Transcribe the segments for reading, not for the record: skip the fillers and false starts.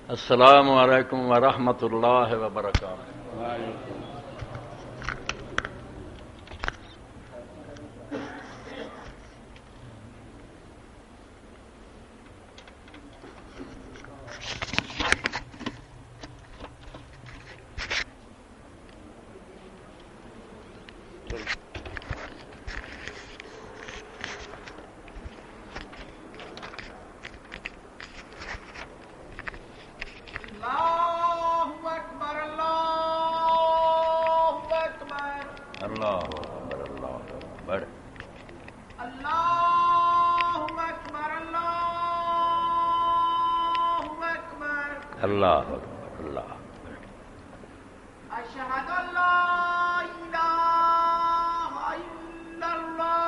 السلام علیکم ورحمۃ اللہ وبرکاتہ۔ اللہ اکبر، اللہ اکبر۔ اشہد ان لا الہ الا اللہ،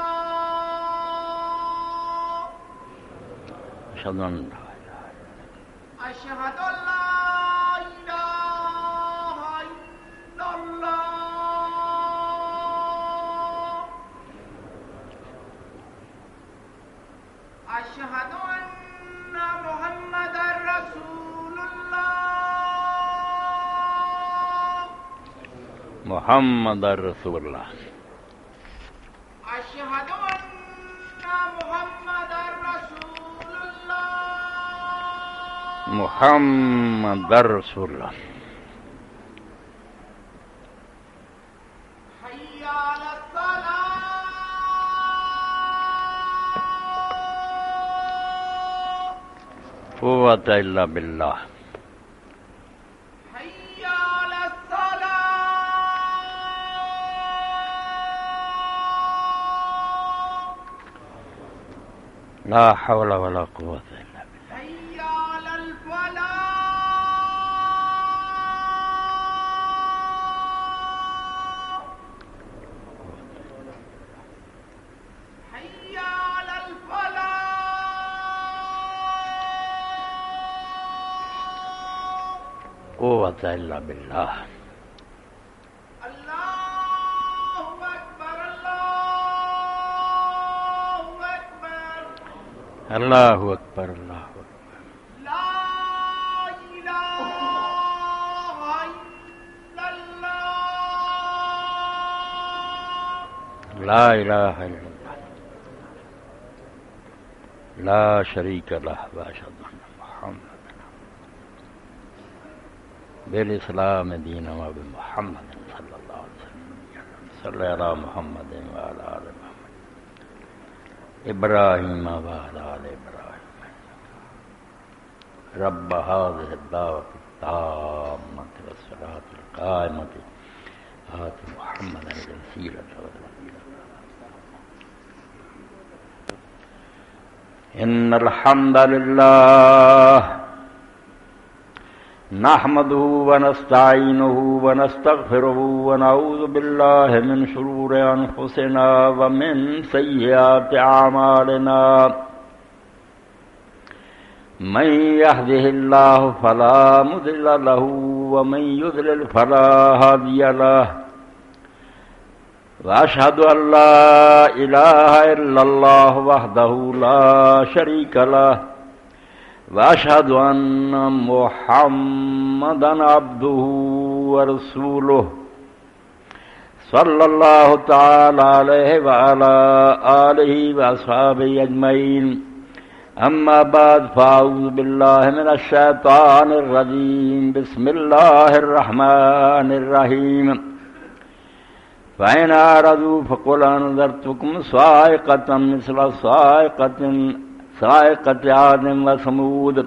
اشہد ان اشہد ان لا الہ الا اللہ، اشہد ان محمد رسول محمد رسول اللہ، اشہد ان محمد رسول اللہ، محمد رسول اللہ۔ حی علی الصلاۃ، قوت الا باللہ۔ حی علی الصلاۃ، لا حول ولا قوت الا باللہ۔ حی علی الفلاح، حی علی الفلاح، قوت الا باللہ۔ اللہ اکبر، اللہ اکبر، اللہ اکبر، اللہ اکبر۔ لا الہ الا اللہ، لا الہ الا اللہ، لا شریک لہ، واشہد ان محمد بالاسلام دینا وبمحمد صلی اللہ علیہ وسلم، صلی علی محمد وعلی آل محمد، ابراہیم وعلی آل ابراہیم، رب هذه الدعوة التامة والصلاة القائمة آت محمدا الوسيلة والفضيلة۔ إن الحمد لله نحمده ونستعينه ونستغفره ونعوذ بالله من شرور أنفسنا ومن سيئات أعمالنا، من يهده الله فلا مضل له ومن يضلل فلا هادي له، وأشهد أن لا إله إلا الله وحده لا شريك له، وأشهد أن محمدا عبده ورسوله، صلى الله تعالى عليه وعلى آله وأصحابه أجمعين، أما بعد فأعوذ بالله من الشيطان الرجيم، بسم الله الرحمن الرحيم، فإن أعرضوا فقل أنذرتكم صاعقة مثل صاعقة عاد وثمود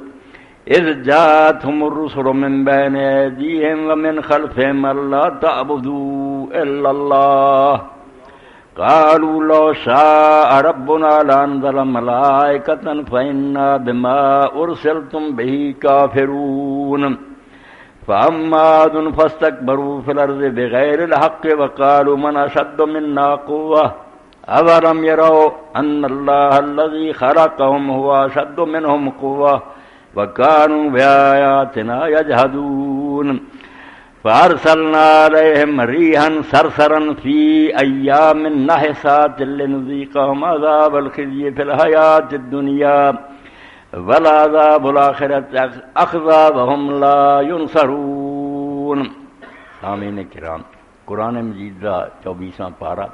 إذ جاءتهم الرسل من بين أيديهم ومن خلفهم ألا تعبدوا إلا الله، قالوا لو شاء ربنا لأنزل ملائكة فإنا بما أرسلتم به كافرون، فأما عاد فاستكبروا في الأرض بغير الحق وقالوا من أشد منا قوة أولم يروا أن الله الذي خلقهم هو أشد منهم قوة وكانوا بآياتنا يجحدون، فارسلنا علیہم ریحا صرصرا فی ایام نحسات لنذیقہم عذاب الخزی فی الحیاۃ الدنیا ولعذاب الآخرۃ اخزی وہم لا ینصرون۔ سامعین کرام، قرآن مجید کا 24واں پارہ،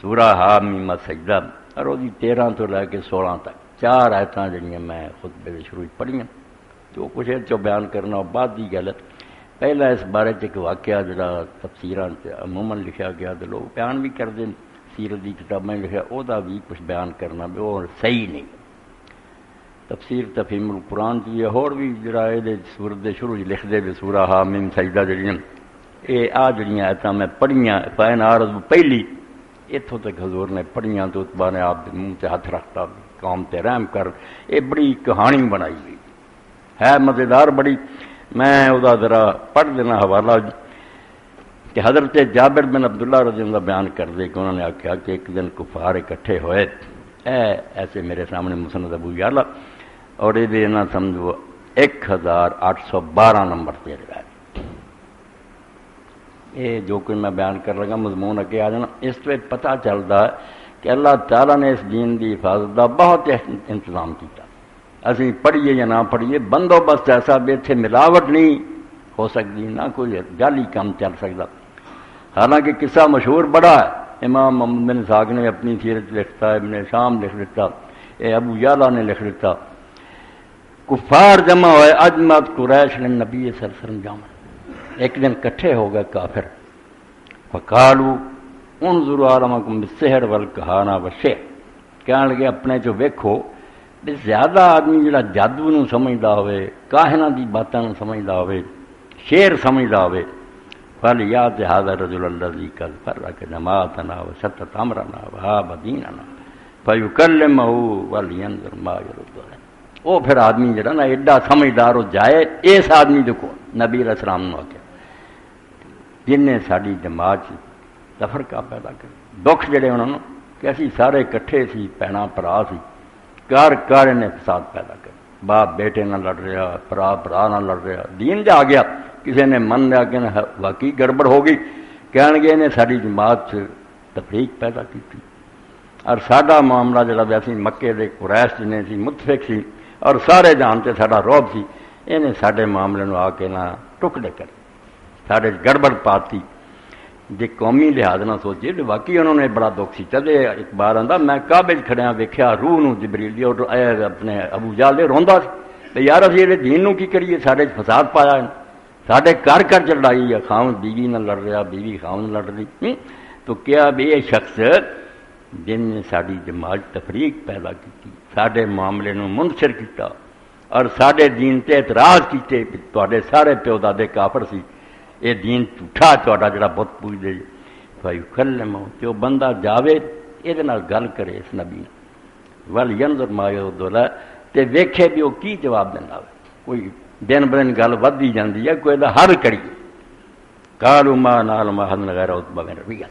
سورہ حامیم سجدہ، اور وہ 13 تو لے کے 16 تک 4 آیتاں جڑیاں میں خطبے دے شروع پڑھیاں، جو کچھ جو بیان کرنا بعد دی گل۔ پہلا اس بارے ایک واقعہ جڑا تفسیراں عموماً لکھا گیا تو لوگ بیان بھی کر دیں، سیرت دی کتابیں لکھا، وہ بھی کچھ بیان کرنا بھی وہ صحیح نہیں۔ تفسیر تفہیم القرآن کی اور بھی جڑا یہ سورت دے شروع لکھ دے سورہ حامیم سجدہ جڑیاں یہ جڑیاں آیتاں میں پڑھیاں، فین عارض پہلی اتوں تک حضور نے پڑھیاں تو اتبا نے آپ منہ سے ہاتھ رکھتا، قوم تے رحم کر۔ یہ بڑی کہانی بنائی ہوئی ہے، مزیدار بڑی۔ میں وہ ذرا پڑھ دینا حوالہ کہ حضرت جابر بن عبداللہ رضی اللہ بیان کر دے کہ انہوں نے آخیا کہ ایک دن کفار اکٹھے ہوئے، ایسے میرے سامنے مسند ابو یعلا، اور یہ نہ سمجھو 1812 نمبر پہ ہے۔ یہ جو کہ میں بیان کر لگا مضمون اگے آ جانا، اس پہ پتہ چلتا ہے کہ اللہ تعالیٰ نے اس دین کی حفاظت کا بہت انتظام کیا۔ اسی پڑھیے یا نہ پڑھیے، بندوبست ایسا بھی اتنے ملاوٹ نہیں ہو سکتی، نہ کوئی جعلی کام چل سکتا۔ حالانکہ قصہ مشہور بڑا ہے، امام محمد بن اسحاق نے اپنی سیرت لکھتا ہے، ابن شام لکھ دیتا، یہ ابو یعلا نے لکھ دیتا۔ کفار جمع ہوئے، اجمعت قریش للنبی صلی اللہ علیہ وسلم جمع، ایک دن کٹھے ہو گئے کافر، فقالوا انظروا عالمکم بالسحر والکہانہ والشعر، کہنے لگے اپنے چو ویکھو بھی زیادہ آدمی جڑا جادو نو سمجھدا ہوئے، کاہناں دی باتاں نو سمجھدا ہوئے، شعر سمجھدا ہوئے، فلیات ھذا الرجل الذی قد فرق جماعتنا وشتت امرنا وہاب دیننا فیکلمہ ولینظر ما یرد علیہ۔ وہ پھر آدمی جڑا نا ایڈا سمجھدار ہو جائے، اس آدمی دے کو نبی علیہ السلام نے آخیا جن نے ساری جماعت تفرقہ پیدا کر دکھ جڑے انہوں نے کہ اسی سارے کٹھے سی، بھیڑاں بھرا سی، کار نے فساد پیدا کر، باپ بیٹے نہ لڑ رہا، برا نہ لڑ رہا، دین جا گیا، کسی نے من لیا کہ واقعی گڑبڑ ہو گئی، کہنے گے نے ساری جماعت سے تفریق پیدا کی تھی، اور ساڈا معاملہ جڑا ویسے مکے دے قریش جنے سی متفق سی اور سارے جانتے ساڈا روب سی، انہیں ساڈے معاملے نو آ کے نہ ٹکڑے کر ساڈے گڑبڑ پاتی۔ جی قومی لحاظ نہ سوچیے تو واقعی انہوں نے بڑا دکھ سی۔ چلے ایک بار آندا میں کعبے کھڑیا ویکھیا روح نو جبریل دی اور اپنے ابو جہل دے روندا سی تے یار اسی یہ دین نو کی کریے، ساڈے فساد پایا ہے، ساڈے گھر چ لڑائی ہے، خاوند بیوی نہ لڑ رہا، بیوی خاوند لڑ رہی، تو کیا بھی یہ شخص جن نے ساری جماعت تفریق پیدا کی، ساڈے معاملے نو منتشر کیتا اور ساڈے دین تے اعتراض کیتے، تواڈے سارے پیو دادے کافر سی، یہ دین جھوٹا تہاڈا جڑا بت پوجدے فیکلمہ، تے وہ بندہ جاوے یہ گل کرے اس نبی نے، ولینظر ما یرد علیہ، تے ویکھے بھی وہ کی جواب دینا ہوئے۔ کوئی دن بدن گل ودی جاندی ہے، کوئی حل کریے۔ قالوا ما نعلم احدا غیر عتبہ بن ربیعہ،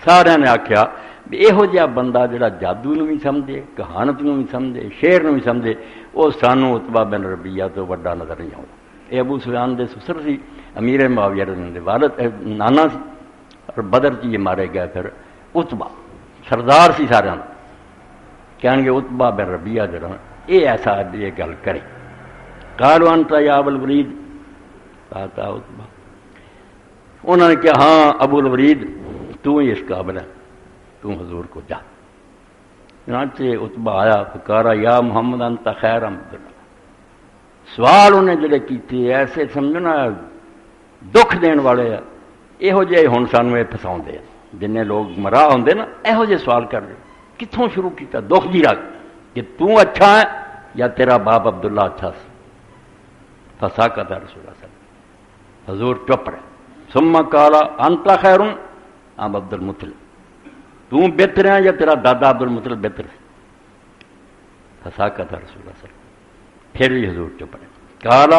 سارے نے آخیا بھی یہو جہا بندہ جڑا جادو نو بھی سمجھے، کہانت نو بھی سمجھے، شعر نو بھی سمجھے، وہ سانو عتبہ بن ربیعہ تو وڈا نظر نہیں آؤں۔ یہ ابو سفیان دے سسر سی، امیر معاویہ دے والد نانا سی، اور بدر چ یہ مارے گئے۔ پھر عتبہ سردار سی سارے، کہنے گے عتبہ بن ربیعہ جڑا یہ ایسا یہ گل کرے۔ قالوا انت یا ابو الولید، کہتا عتبہ، انہوں نے کہا ہاں ابو الولید تو ہی اس قابل ہے، تو حضور کو جا۔ چنانچہ عتبہ آیا، فقارا یا محمد انت خیر عبداللہ، سوال انہیں جڑے کیتے ایسے سمجھنا دکھ دین والے ہیں، یہو جہے ہن سانوں یہ فساؤندے ہیں، جن لوگ مرا ہوندے نا یہو جہے سوال کر دے۔ کتوں شروع کیتا؟ دکھ دی رکھ کہ تو اچھا ہے یا تیرا باپ عبداللہ اچھا سی۔ فساکت رسول اللہ صلی اللہ علیہ وسلم، حضور چپ رہے۔ ثم قال انت خیر ام عبد المطلب، تو بہتر ہے یا تیرا دادا عبد المطلب بہتر ہے؟ فساکت رسول اللہ صلی اللہ علیہ وسلم، پھر بھی حضور چپ رہے۔ قال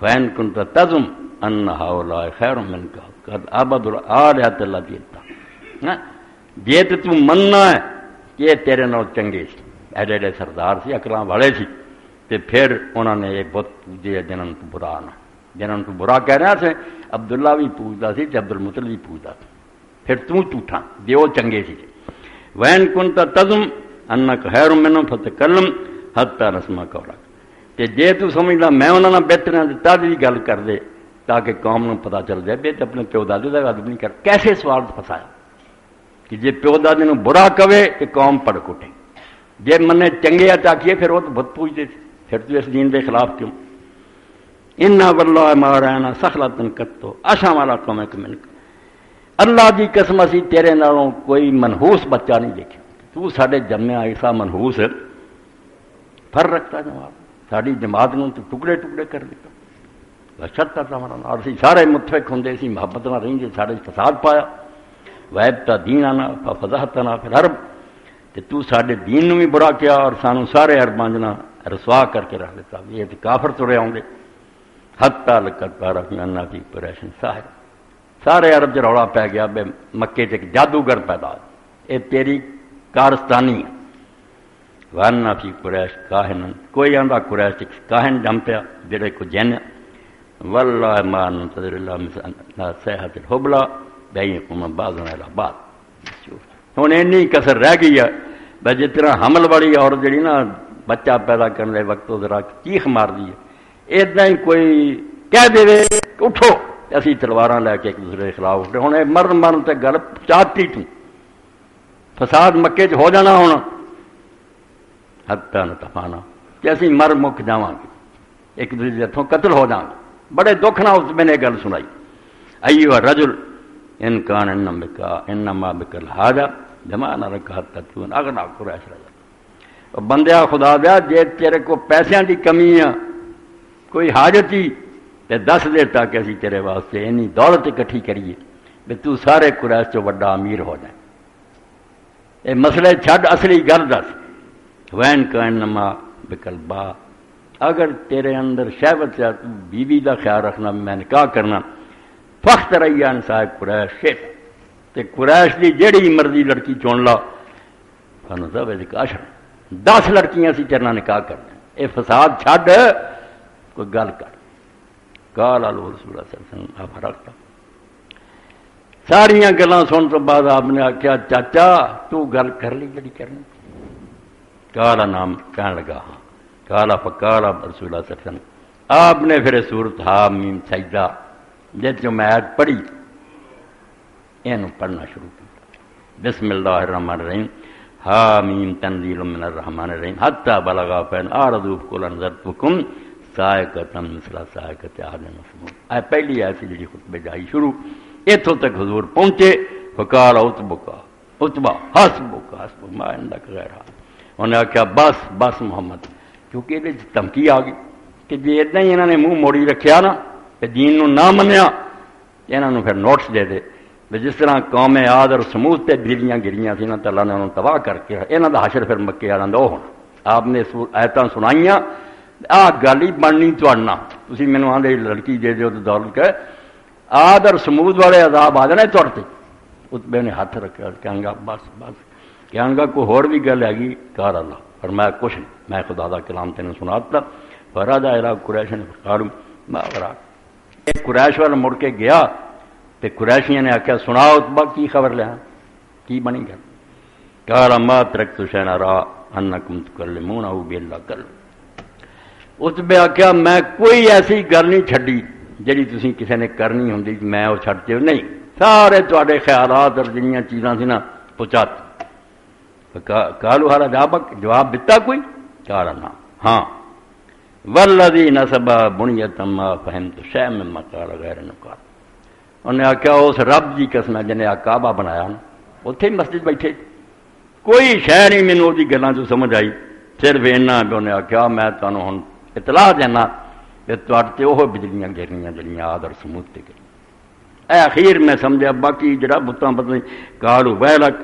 فإن كنت تزعم ان هؤلاء خیر منك قد عبدوا الآلهة التي اتبعوا، جے تو مننا ہے کہ تیرے نال چنگے سی، ایڈے سردار سی، اکلاں والے سی، تے پھر انہوں نے یہ بت پوجے جنہاں تو برا نہ جنہوں تو برا کہہ رہا سے عبداللہ بھی پوچھتا سی تے عبد المطلب بھی پوچھتا سی، پھر تو جھوٹا دیو چنگے سی وین کنت تزم انک خیر منہم فتکلم حتی نسمع قولک، تے جے تو سمجھدا میں انہاں نال بہتر ہاں تے تد بھی گل کر دے تاکہ قوم نوں پتہ چل جائے بے تے اپنے پیو دادے دا ادب نہیں کر۔ کیسے سوال پھسایا کہ جے پیو دادے نوں برا کہے تے قوم پڑک اٹھے، جے منے چنگے چاکیے پھر وہ تو بت پوچھتے تھے، پھر تو اس دین دے خلاف کیوں؟ انا واللہ ما رأینا سخلۃ قط اشا والا قوم من، اللہ دی قسم اسی تیرے نالوں کوئی منحوس بچہ نہیں دیکھا، تو ساڈے جمیا ایسا منحوس پر رکھتا جواب ساری جماعت نوں تو ٹکڑے ٹکڑے کر دیتا شرط اور اسی سارے متفق ہوندے سی محبت نہ رہندے سارے فساد پایا ویبتا دین آنا فضحتنا فی الارض، تے تو ساڈے دین نوں بھی برا کیا اور سانو سارے عرباں جنا رسوا کر کے رکھ دیتا، یہ تے کافر ترے آؤندے حتی لقد تعرفنا فی قریش ساحر، سارے عرب چ رولا پی گیا بے مکے چ ایک جادوگر پیدا اے تیری کارستانی ہے، ورنہ فی قریش کاہن، کوئی آندا قریش ایک کاہن جم پیا جڑے کو جن، واللہ ما ننتظر الا مثل صیحۃ الحبلی بیکم بعضنا الی بعض، ہن اینی کسر رہ گئی ہے بے جتنا حمل والی عورت جڑی نا بچہ پیدا کرنے وقت ذرا چیخ مار دی ہے، ادنا ہی کوئی کہہ دے اٹھو اسی تلواراں لے کے ایک دوسرے کے خلاف اٹھے، ہن مرن مرن تے گل چاہتی تو فساد مکے چ ہو جانا ہونا حتی نتفانا کہ اسی مر مک جاواں گے ایک دوسرے کے ہتھوں قتل ہو جاؤں گے۔ بڑے دکھ نہ اس میں نے گل سنائی، ایوہ الرجل ان کان انما بکا الحاجہ بما نرک حتی تکون اغنا قریش رجل، بندیا خدا دیا جے تیرے کو پیسیاں دی کمی ہے کوئی حاجت ہی تے دس دے تاکہ اسی تیرے واسطے اینی دولت اکٹھی کریے بھی تو سارے قریش چو بڑا امیر ہو جائیں، اے مسئلے چھڈ اصلی گل دس، وین کا انما بکل با، اگر تیرے اندر شہوت ہے تو بیوی دا خیال رکھنا میں نکاح کرنا، فخت ریا نساء قریش شیخ، تے قریش دی جیڑی مرضی لڑکی چون لا فنزوجک عشر، 10 لڑکیاں سی تیرے نال نکاح کرنا، اے فساد چھڈ کوئی گل کر۔ قال رسول اللہ صلی اللہ علیہ وسلم افرقت، ساریاں گلاں سن تو بعد آپ نے آخیا چاچا تو گل کر لی جڑی کرنی؟ قال نام کہنے لگا ہاں، قال فقال رسول اللہ صلی اللہ علیہ وسلم، آپ نے پھر سورت حامیم سجدہ جس جو میں آیت پڑھی اینو پڑھنا شروع کیا، بسم اللہ الرحمن الرحیم، حامیم تنزیل من الرحمن الرحیم حتی بلغا فین آردو فقل انذرتکم صاعقۃ مثل صاعقۃ عاد وثمود، اے پہلی آیت جی خطبے جائی شروع اتوں تک حضور پہنچے، فقال عتبہ حسبک ما عندک غیرہ، انہوں نے آخیا بس بس محمد، کیونکہ یہ دھمکی آ گئی کہ جی ادنا ہی انہوں نے منہ موڑی رکھیا نا کہ دین نو نہ منیا، انہوں پھر نوٹس دے دے جس طرح قوم عاد اور سمود تے بجلیاں گریاں سی نا تے اللہ نے انہوں تباہ کر کے انہوں دا حشر پھر مکے والوں دا ہونا۔ آپ نے آیتاں سنائیاں آ گل ہی بننی چڑنا، تسی مینوں آندے لڑکی دے دیو تو دولت کہ عاد اور سمود والے عذاب آ جانے تڑتے، اتبے نے ہاتھ رکھا کہنے گا بس بس، کہنے گا کوئی ہور بھی گل ہے کار اللہ، فرمایا کچھ نہیں، میں خدا دا کلام تینوں سناتا، فرجع الی قریش فقالوا ما وراک، ایک قریش والا مڑ کے گیا تے قریشیاں نے آخیا سناؤ اتبا کی خبر لیا کی بنی گل؟ قال ما ترکت شیئا ارى انکم تکلمونہ باللہ کلم، اتبے آخیا میں کوئی ایسی گل نہیں چھڈی جڑی تسی کسی نے کرنی ہوندی میں وہ چھڈ دیو، نہیں سارے تواڈے خیالات اور جنیاں چیزاں سی نا پہنچات۔ قالوا هل جابک، جواب دیتا کوئی؟ قال نہ ہاں، والذی نصب بنیۃ ما فہمت شیئا مما قال غیر نقال، انہوں نے آخیا اس رب کی قسم ہے جنہیں کعبہ بنایا نا اتنے مسجد بیٹھے کوئی شہ نہیں مینوں دی گلاں جو سمجھ آئی، صرف اینا کہ انہیں آخیا میں تمہیں ہن اطلاع دینا کہ تے وہ بجلیاں گرنیاں جڑیاں عاد اور سمود تے گرنیاں، اے اخیر میں سمجھا باقی جڑا بتاں پتہ نہیں، قالوا ویلک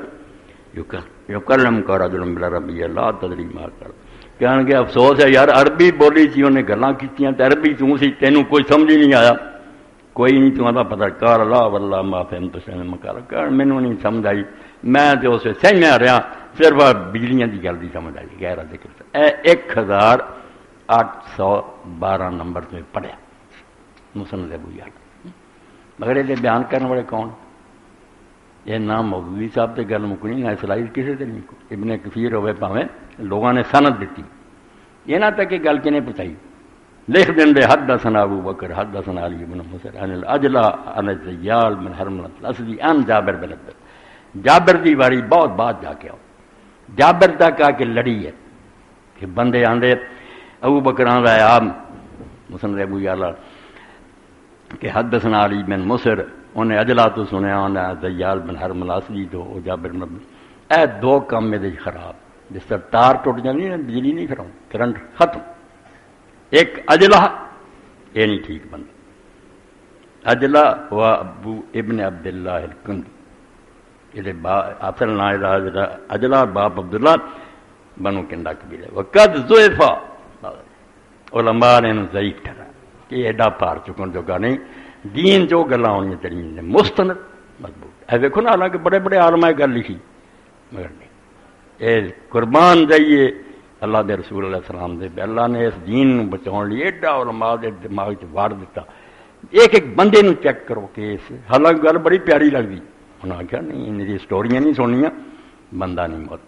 یکلم کا رجل بالعربی لا تدری ما قال، کہنے کہ افسوس ہے یار عربی بولی سی انہیں گلاں کیتیاں تے عربی تو سی تینوں کوئی سمجھ ہی نہیں آیا، کوئی نہیں تو آتا پتہ قال لا واللہ ما فهمت شیئا مما قال، مینوں نہیں سمجھ آئی، میں تے اسے سہمیا رہا، صرف بجلیاں دی گل دی سمجھ آئی، غیر ذکر اے 1812 نمبر تو پڑھیا مسند ابو یعلا، مگر یہ بیان کرنے والے کون؟ یہ نام مودودی صاحب سے گل مکنی نہ اسلائی کسی سے نہیں کو ابن کثیر ہوئے پاویں لوگوں نے سند دیتی یہ نہ تک کہ گل کنے پتائی لکھ دیں دے حدثنا ابو بکر حدثنا علی بن مسر عن الاجلا عن الزیال من حرملہ الاسدی عن جابر بن عبد جابر دی باری بہت بات جا کے آؤ جابر تک آ کے لڑی ہے کہ بندے آندے ابو بکر آندا ہے آپ مسند ابو یعلا کہ حدثنا علی بن مسر انہیں اجلا تو سنیا انہیں زیال بن حرم الاسدی تو او جابر بن اے دو کام میرے خراب جس طرح تار ٹوٹ جانی ہے بجلی نہیں کراؤں کرنٹ ختم ایک اجلا یہ نہیں ٹھیک بندہ اجلا و ابو ابن عبداللہ الکندی یہ اصل نام اجلا باپ عبداللہ بنو کنڈا قبیلہ وقد ضعفا علماء نے ضعیف ٹھہرا کہ ایڈا پار چکن جو گا نہیں دین جو گلاں ہونی چاہیے مستند مضبوط اے دیکھو نا حالانکہ بڑے بڑے عالماء گل لکھی مگر نہیں اے قربان جائیے اللہ دے رسول علیہ السلام دے اللہ نے اس دین نو بچاؤن لیے ایڈا علماء دے دماغ چ واڑ دیتا ایک ایک بندے نو چیک کرو کہ حالانکہ گل بڑی پیاری لگتی انہاں آخیا نہیں ان دی سٹوریاں نہیں سننیاں بندہ نہیں موت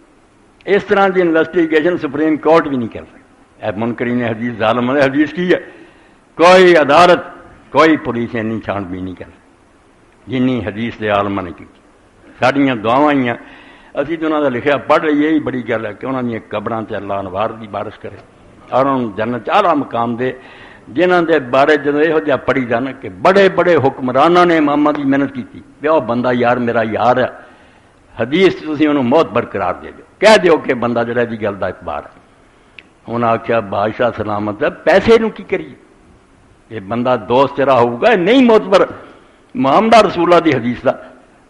اس طرح کی انویسٹیگیشن سپریم کورٹ بھی نہیں کر سکتی اے منکرین حدیث ظالم حدیث کی ہے کوئی عدالت کوئی پولیس نہیں چھان بھی نہیں کر جنی حدیث دے عالماں نے کی ساڈیاں دعاواں ہی ہیں اسی تو انہوں نے لکھیا پڑھ رہی یہی بڑی گل ہے کہ انہوں نے قبراں تے اللہ انوار دی بارش کرے اور انہوں جنت اعلیٰ مقام دے جنہاں دے بارے جدوں یہو جہا پڑھی جانا کہ بڑے بڑے حکمرانوں نے اماماں دی محنت کی وہ بندہ یار میرا یار ہے حدیث تسی انہوں موت برقرار دے دیو کہہ دیو کہ بندہ جڑا دی گل دا اخبار ہے انہاں آخیا بادشاہ سلامت ہے پیسے نو کی کریے یہ بندہ دوست تیرا ہوگا نہیں معتبر محمد رسول اللہ دی حدیث دا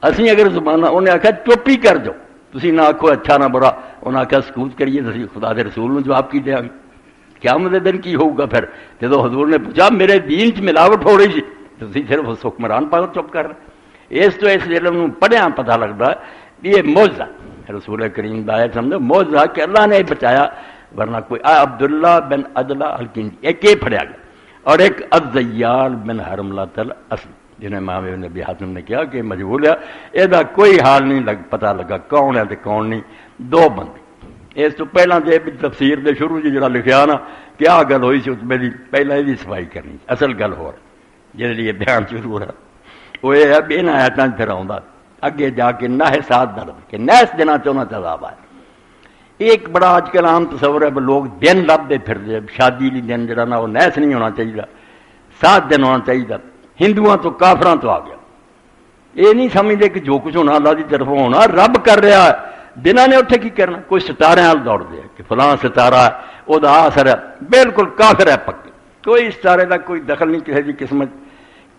اسی اگر زبانہ انہیں آخیا چپ ہی کر جاؤ تسی نہ آکھو اچھا نہ برا انہیں آخیا سکوت کریے تسی خدا دے رسول نے جواب کی دیا قیامت دے دن کی ہوگا پھر جدو حضور نے پوچھا میرے دین چ ملاوٹ ہو رہی سی تسی صرف اس حکمران پاس چپ کر رہے اس تو اس علم نو پڑھیا پتہ لگتا ہے یہ معجزہ رسول کریم دا ہے سمجھو معجزہ کہ اللہ نے بچایا ورنہ کوئی عبداللہ بن اجلا الکندی ایک یہ پڑھیا گیا اور ایک الزیال بن حرملہ الاسدی جنہیں امام ابن ابی حاتم نے کہا کہ مجبور ہے یہ کوئی حال نہیں پتہ لگا کون ہے تو کون نہیں دو بندے اس تو پہلا تو تفسیر دے شروع جڑا لکھیا نا کیا گل ہوئی سی اتبے دی پہلا یہ صفائی کرنی اصل گل ہو رہی جس لیے بیان شروع ہو رہا وہ یہ ہے بھی ان آیاتاں پھر آؤں اگے جا کے نہ ساتھ درد کہ نیس دینا چاہنا عذاب آئے ایک بڑا آج کل عام تصور ہے لوگ دن لبتے پھر دے شادی لی دن جڑا نا وہ نیس نہیں ہونا چاہیے 7 دن ہونا چاہیے ہندوؤں تو کافراں تو آ گیا یہ نہیں سمجھتے کہ جو کچھ ہونا اللہ کی طرف ہونا رب کر رہا ہے دنوں نے اتنے کی کرنا کوئی ستارے نال دوڑ دے کہ فلاں ستارہ ہے وہ اثر ہے بالکل کافر ہے پکے کوئی ستارے کا کوئی دخل نہیں کسی کی قسمت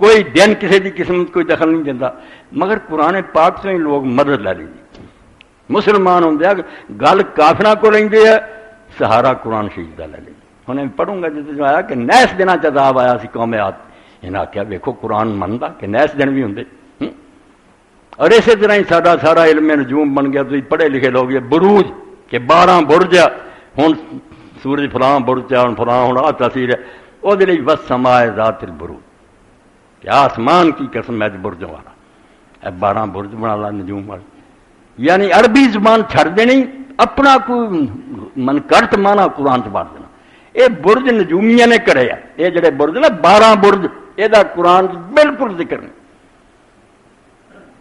کوئی دن کسی کی قسمت کوئی دخل نہیں دیتا مگر قرآن پاک سے ہی لوگ مدد لے لیں مسلمان ہوں گل کافراں کو لیں سہارا قرآن شریف کا لے لیں انہیں پڑھوں گا جس آیا کہ نیس دن عذاب آیا سی قوم عاد انہیں آخیا ویکھو قرآن منتا کہ نیس دن بھی ہوں اور اسی طرح ہی سارا علم نجوم بن گیا تو پڑھے لکھے لوگ یہ بروج کہ 12 برج ہوں سورج فلاں برج ہوں فلاں ہوں آ تاثیر ہے وہ بس سمائے ذات البروج کہ آسمان کی قسم ہے برجوں والا 12 برج بنا لا نجوم والا یعنی عربی زبان چھڑ دینی اپنا کوئی من کرت مانا قرآن سے بات دینا یہ برج نجومیہ نے کرے یہ جڑے برج نا 12 برج یہ قرآن بالکل ذکر نہیں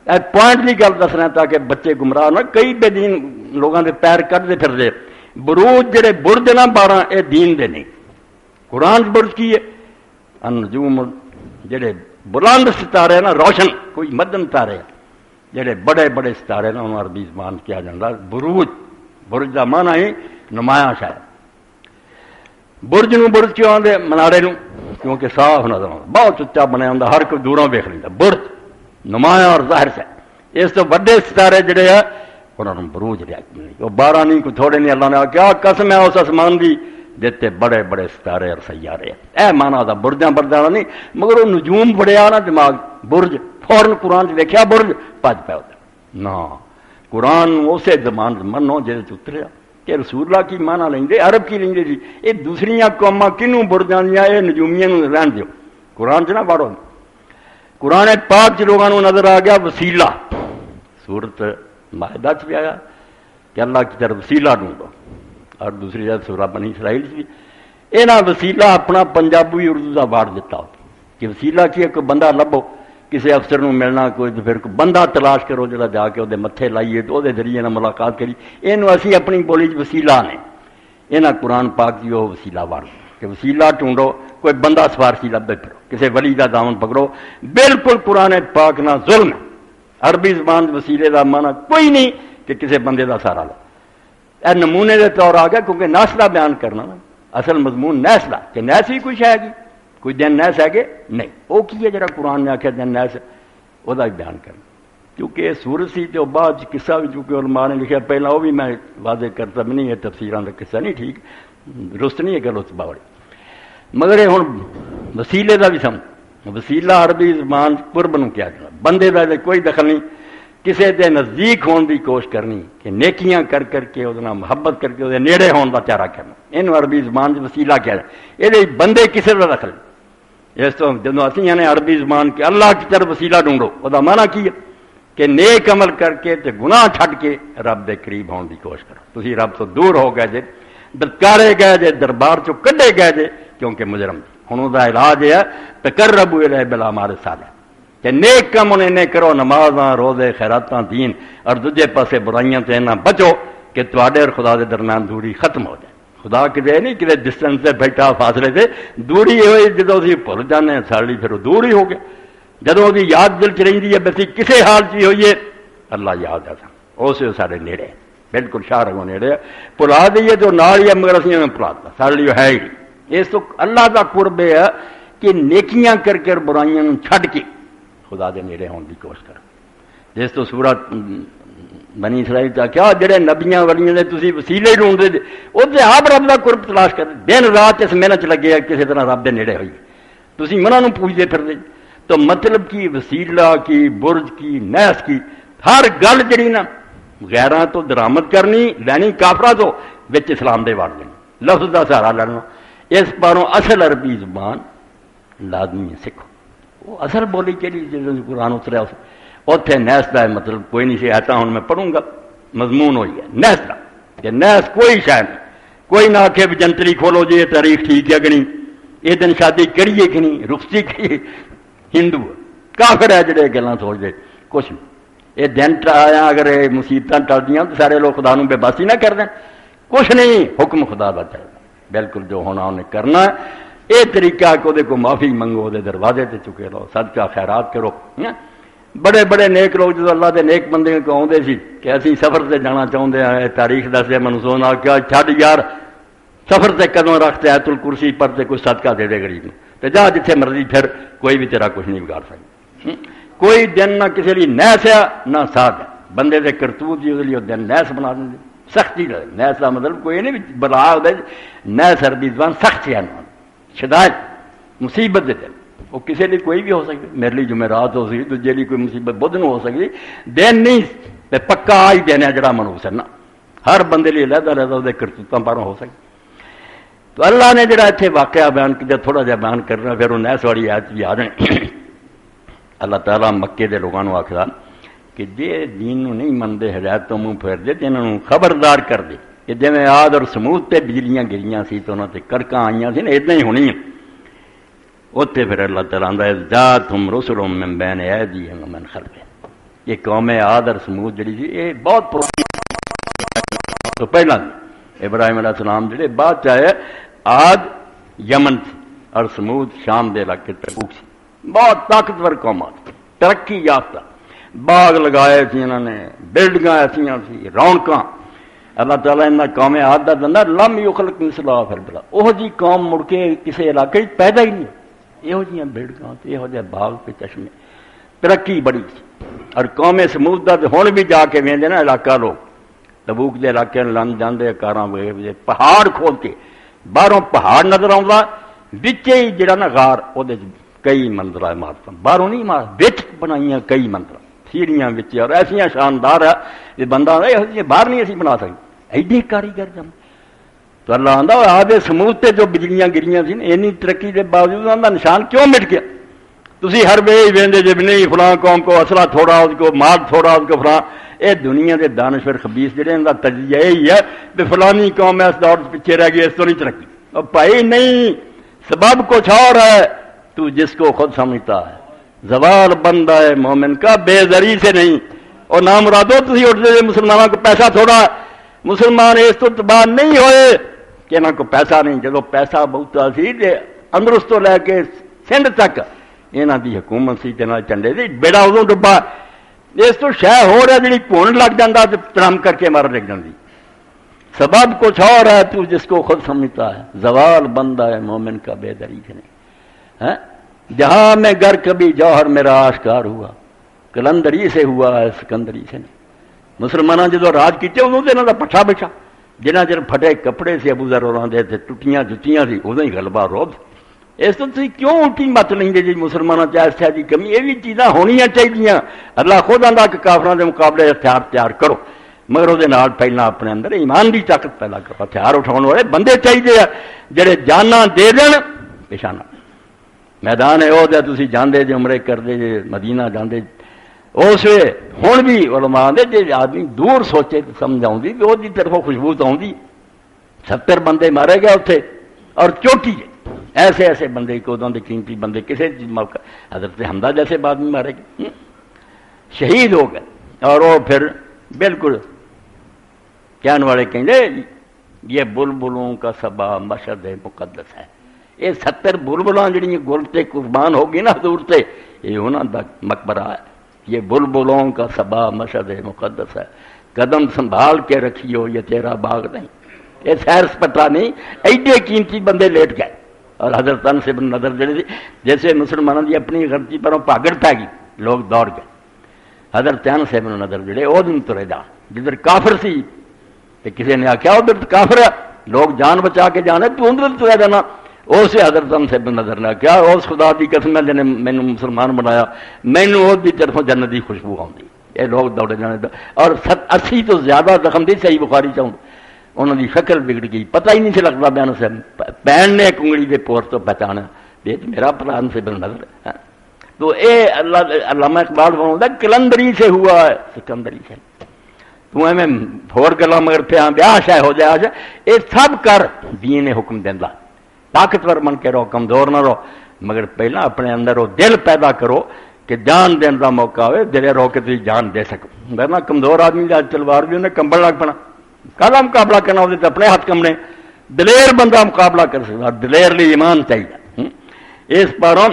پوائنٹ کی گل دسنا تاکہ بچے گمراہ نہ کئی بے دین لوگوں کے پیر کٹتے پھر دے بروج جڑے برج نا 12 یہ دین دے نہیں قرآن برج کی ہے انجوم جڑے بلند ستارے نا روشن کوئی مدن تارے جڑے بڑے بڑے ستارے نا انہوں عربی زبان کیا جاتا بروج برج کا مانا ہی نمایاں شاید برج نو برج کیوں آدھے منارے نو کیونکہ صاف نظر آتا بہت اچا بنیا ہوں ہر کوئی دوروں ویکھ لینا برج نمایاں اور ظاہر سے اس تو بڑے ستارے جڑے ہیں انہوں نے بروج لیا وہ 12 نہیں کوئی تھوڑے نہیں اللہ نے کیا قسم ہے اس آسمان دی دیتے بڑے بڑے ستارے اور سیارے اے مانا دا برجاں بردانا نہیں مگر وہ نجوم بڑیا نا دماغ برج فوراً قرآن دیکھا برج پج پہ ہوتا نا قرآن اسے زمان منو جہد اتریا کہ رسول اللہ کی مانا لیں گے عرب کی لیں گے جی یہ دوسری قوما کنوں برجاں دیا یہ نجومیاں رہن دیو قرآن چ نہ پڑھو. قرآن پاک چ لوگوں کو نظر آ گیا وسیلہ. سورت مائدہ چ بھی آیا کہ اللہ کی طرف وسیلہ ڈھونڈو، اور دوسری جگہ سورہ بنی اسرائیل سے بھی یہاں وسیلہ اپنا پنجابی اردو کا وارڈ دیتا ہو کہ وسیلہ کی ہے کوئی بندہ لبو، کسی افسر نو ملنا کوئی تو پھر کوئی بندہ تلاش کرو جڑا جا کے وہ متھے لائیے تو وہ ذریعے نہ ملاقات کری. یہ اسی اپنی بولی وسیلہ نے یہاں قرآن پاک کی وہ وسیلہ وارڈ کہ وسیلہ ڈھونڈو، کوئی بندہ سفارشی لبے پھرو، کسی ولی کا دامن پکڑو. بالکل قرآن پاک نہ ظلم ہے. عربی زبان وسیلے کا معنی کوئی نہیں کہ کسی بندے کا سہارا لو. اے نمونے کے طور آ گیا کیونکہ نسلہ بیان کرنا نا، اصل مضمون نیسلا کہ نیس بھی کچھ ہے گی، کوئی دن نیس ہے کہ نہیں. وہ کی ہے جڑا قرآن نے آخیا دن نیس وہ بیان کرنا، کیونکہ یہ سورت سی تو بعد قصہ بھی چونکہ علماء نے لکھا پہلا وہ بھی میں واضح کرتا بھی نہیں ہے، تفسیراں کا قصہ نہیں ٹھیک درست نہیں ہے گل اس باوڑی. مگر یہ ہوں وسیلے کا بھی سمجھ. وسیلہ عربی زبان قرب نو کیا کرنا، بندے کا کوئی دخل نہیں، کسی دے نزدیک ہون دی کوشش کرنی کہ نیکیاں کر کر کے وہ محبت کر کے وہ نیڑے ہون دا چارہ کرنا. یہ عربی زبان وسیلہ کیا ہے، یہ بندے کسی کا دخل نہیں. اس تو جب اسی نے عربی زبان کہ اللہ کی طرف وسیلہ ڈھونڈو، وہ معنی کی ہے کہ نیک عمل کر کے تے گناہ چھڈ کے رب دے قریب ہون دی کوشش کرو. تسی رب تو دور ہو گئے جے، دتکارے گئے جے، دربار چو کڈے گئے جے کیونکہ مجرم جی. ہن وہ علاج ہے تقربوا الیہ بالاعمال الصالحہ کہ نیک کم انہیں کرو، نمازاں روزے خیراتاں دین، اور دوجے پاسے برائیاں تے نہ بچو کہ تواڈے اور خدا دے درمیان دوری ختم ہو جائے. خدا کدے نہیں کدے ڈسٹینس سے بیٹھا فاصلے سے دوری ہوئی، جدوں اسی بھول جانے ساڑی پھر وہ دور ہی ہو گیا. جدوں دی یاد دل چ رہندی ہے بسی کسے حال چ ہوئیے اللہ یاد ہے اسے سارے نیڑے بالکل شاہ رگوں نیڑے بھلا دئیے تو نال ہی مگر اسی نے بھلا دتا سارے لیے ہے ہی. اس تو اللہ کا قرب ہے کہ نیکیاں کر کے برائیاں چھڈ کے خدا دے نیڑے ہون دی کوشش کر. جس تو سورت بنی اسرائیل کا کیا جڑے نبیاں ولیاں دے تسی وسیلے ڈھونڈتے جے وہ تے آپ رب دا قرب تلاش کر دن رات اس محنت چ لگے کسی طرح رب دے نیڑے ہوئی تسی مناں نوں پوجدے پھردے. تو مطلب کی وسیلہ کی برج کی نیس کی ہر گل جڑی نا غیراں تو درآمد کرنی لینی کافراں تو وچ اسلام دے وڑ دینی لفظ دا سہارا لینا. اس پاروں اصل عربی زبان لازمی سکھو. وہ اصل بولی کہڑی جس قرآن اتریا اتنے نیس کا مطلب کوئی نہیں سی آتا. ہوں میں پڑھوں گا مضمون ہوئی ہے نیس کا کہ نیس کوئی شاید نہیں. کوئی نہ آخے بھی جنتری کھولو جی یہ تاریخ ٹھیک ہے کہ نہیں، یہ دن شادی کریے کہ نہیں، رخصتی کریے. ہندو کافر ہے جڑے گلاں سوچ دے کچھ نہیں. یہ دن آیا اگر یہ مصیبتیں ٹلدیاں تو سارے لوگ خدا نوں بے باسی نہ کر دیں. کچھ نہیں، حکم خدا کا چلتا بالکل جو ہونا انہیں کرنا. یہ طریقہ کہ وہ کو معافی منگو، وہ دروازے تے چکے رہو، صدقہ خیرات کرو. بڑے بڑے نیک لوگ جو اللہ دے نیک بندے کو آتے سی کہ اسی سفر سے جانا چاہتے ہیں، تاریخ دس دے منسون آ کیا چھڈ یار سفر سے قدم رکھتے آیت الکرسی پڑھتے کوئی صدقہ دے دے غریب تو جا جتھے مرضی پھر کوئی بھی تیرا کچھ نہیں بگاڑ سکتا. کوئی دن نہ کسی لیے نیس ہے نہ ساتھ ہے. بندے دے کرتوت جی لیے دن نیس بنا دیں سختی رہے. نیس کا مطلب کوئی نہیں بلا ہوتا نیس عربی زبان سخت ہے شدائد مصیبت دے دن. وہ کسی لیے کوئی بھی ہو سکتی، میرے لیے جمعرات ہو سکتی، دوجے لیے کوئی مصیبت بدھ نو ہو سکتی. دن نہیں پکا آ ہی دینا جڑا منوس ہے نا، ہر بندے لیے علیحدہ علیحدہ وہ کرتوتوں پاروں ہو سکتی. تو اللہ نے جڑا اتنے واقعہ بیان کیا تھوڑا جہا بیان کرنا پھر وہ نیس والی آیت بھی آ رہے. اللہ تعالیٰ مکے دے لوگوں کو آخر کہ جے دین نو نہیں منتے ہدایت تو منہ پھیر دے تو انہوں خبردار کر دے کہ جی میں آد اور سمود تے بجلیاں گریاں سی تو انہوں تے کڑکاں آئیاں سی نا اتنا ہی ہونی. اتنے پھر اللہ تعالیٰ آندا ذاتہم رسلہم من بین ایدیہم ومن خلفہم. یہ قوم آد اور سمود جڑی سی یہ بہت پرانی تو پہلا ابراہیم علیہ السلام جڑے بعد چاہے آد یمن سی اور سمود شام دے علاقے تبوک سی. بہت طاقتور قومات ترقی یافتہ باغ لگائے سی انہوں نے، بلڈنگاں ایسیاں سی رونقاں. اللہ تعالیٰ ان قوم عاد کا دندا لم یخلق مثلھا فی البلاد. وہ جی قوم مڑ کے کسی علاقے پیدا ہی نہیں. یہو جہاں بلڈنگاں یہو جہاں باغ پہ چشمے ترقی بڑی سی. اور قوم سمود کا ہوں بھی جا کے ویندے نا علاقہ لوگ تبوک دے علاقے لن جاندے کاراں وے پہاڑ کھول کے باہروں پہاڑ نظر آਉਂدا وچے ہی جڑا نا غار وہ کئی منظر عمارت باہروں نہیں عمارت بچ بنائیاں کئی منظر سیڑھیاں وچ اور ایسیاں شاندار ہے یہ بندہ باہر نہیں اسی بنا سکتے ایڈے کاریگر جم. تو اللہ آندا آدھے سمود تے جو بجلیاں گریاں سی اینی ترقی دے باوجود انہاں دا نشان کیوں مٹ گیا؟ تسی ہر وے ویندے جے نہیں فلاں قوم کو اسلحہ تھوڑا اس کو مال تھوڑا اس کو فلاں، اے دنیا دے دانشور خبیث جڑے ان دا تجزیہ یہی ہے کہ فلانی قوم اس دور پیچھے رہ گئی، اس تو نہیں ترقی۔ اور بھائی نہیں، سبب کچھ اور ہے، تو جس کو خود سمجھتا ہے زوال بندہ ہے مومن کا بے زری سے نہیں۔ اور نام مرادو تسی اٹھتے جے مسلمانوں کو پیسہ تھوڑا، مسلمان اس تو تباہ نہیں ہوئے کہ انہوں کو پیسہ نہیں، جب پیسہ بہت سی اندرست تو لے کے سندھ تک یہاں دی حکومت سی تے نال چنڈے دی بیڑا ادوں ڈبا، اس تو شہ ہو رہا جی کون لگ جاتا تو ترم کر کے مار لگ جاتی۔ سبب کچھ اور ہے، تو جس کو خود سمجھتا ہے زوال بندہ ہے مومن کا بے دری سے نہیں۔ جہاں میں گر کبھی جوہر میرا آشکار ہوا، کلندری سے ہوا ہے سکندری سے نہیں۔ مسلمانوں جدو راج کیتے ادوں تو انہوں کا پٹھا بچا، جنہ چر پھٹے کپڑے سے ابو ذر ہوراں دے تے ٹٹیاں جتیاں سی ادوں ہی غلبہ روب۔ اس تو تھی کیوں الٹی مت لیں جی مسلمانوں چاہے کی کمی، یہ بھی چیزاں ہونیاں چاہیے۔ اللہ خود آندا کہ کافراں دے مقابلے ہتھیار تیار کرو، مگر وہ پہلا اپنے اندر ایمان کی طاقت پیدا کرو۔ ہتھیار اٹھاؤ والے بندے چاہیے جڑے جانا دے دین پیشانہ میدان ہے وہ تھی جانے جی عمرے کرتے جی مدینہ جانے اس وے ہوں بھی علماء دے جی آدمی دور سوچے تو سمجھ آؤں بھی وہ طرفوں خوشبو تو آؤں 70 بندے مارے گئے اتنے اور چوٹی ایسے ایسے بندے کو ادوں کے قیمتی بندے کسی موقع حضرت حمزہ جیسے آدمی مارے گئے شہید ہو گئے۔ اور وہ پھر بالکل کہنے والے کہیں یہ بلبلوں کا صبا مشہد مقدس ہے۔ یہ 70 بلبلاں جڑی گل تے قربان ہوگی نا حضور تے، یہ انہاں دا مقبرہ ہے۔ یہ بلبلوں کا صبا مشہد مقدس ہے، قدم سنبھال کے رکھیو یہ تیرا باغ نہیں۔ یہ سیر سپٹا نہیں، ایڈے قیمتی بندے لیٹ گئے۔ اور حضرت انس بن نضر جڑے جیسے مسلمانوں کی اپنی غلطی پروں پاگڑ پی گئی، لوگ دوڑ گئے۔ حضرت انس بن نضر جڑے وہ دن ترے جان جدھر کافر سی، کسی نے آخیا ادھر کافر ہے، لوگ جان بچا کے جانے تو ادھر ترے جانا۔ اسے حضرت انس بن نضر نے کیا اس خدا کی قسم ہے جن نے مینوں مسلمان بنایا، مینوں اس کی طرفوں جنت کی خوشبو آتی۔ یہ لوگ دوڑے جانے اور 80 تو زیادہ زخم دی صحیح بخاری چاہوں انہوں کی شکل بگڑ گئی، پتہ ہی نہیں سے لگتا بیان سے پین نے ایک انگلی کے پور تو پہچانا یہ تو میرا پتا انس بن نضر ہے۔ تو اے علامہ اقبال فرماتا ہے کلندری سے ہوا ہے سکندری سے۔ تو میں ہور گلا مگر پیا بیاہ شاہ ہو جائے آج یہ سب کر دین حکم دینا، طاقتور بن کے رہو، کمزور نہ رہو، مگر پہلا اپنے اندر وہ دل پیدا کرو کہ جان دین کا موقع ہوئے دلے رو کے تھی جان دے سکو۔ ورنہ کمزور آدمی جا تلوار بھی انہیں کمبل لگ پنا، کالا مقابلہ کرنا وہ اپنے ہاتھ کمنے۔ دلیر بندہ مقابلہ کر سکتا، دلیر لی ایمان چاہیے۔ اس پاروں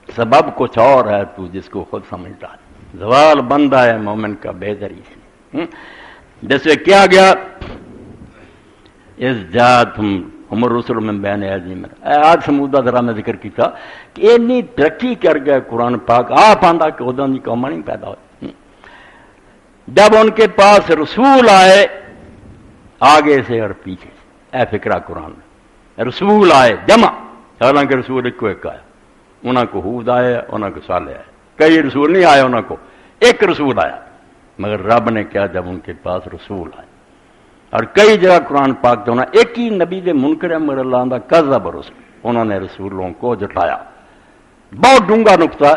سبب کچھ اور ہے، تو جس کو خود سمجھتا ہے زوال بندہ ہے مومن کا بے دری سے۔ جیسے کیا گیا اس جات عمر رسول میں بین عظیم آج سمودہ ذرا میں ذکر کیا کہ اتنی ترقی کر گیا قرآن پاک آپ آندا کہ ادھر کی قوم نہیں پیدا ہوئی۔ جب ان کے پاس رسول آئے آگے سے اور پیچھے سے، اے فکرہ قرآن میں رسول آئے جمع، حالانکہ رسول ایک کو ایک آیا، انہوں کو ہود آیا، انہوں کو صالح آیا، کئی رسول نہیں آئے، انہوں کو ایک رسول آیا۔ مگر رب نے کیا جب ان کے پاس رسول آئے، اور کئی جگہ قرآن پاک جو ایک ہی نبی دے منکر ہے مگر اللہ دا کذب رسول، انہوں نے رسولوں کو جٹایا۔ بہت ڈونگا نقطہ،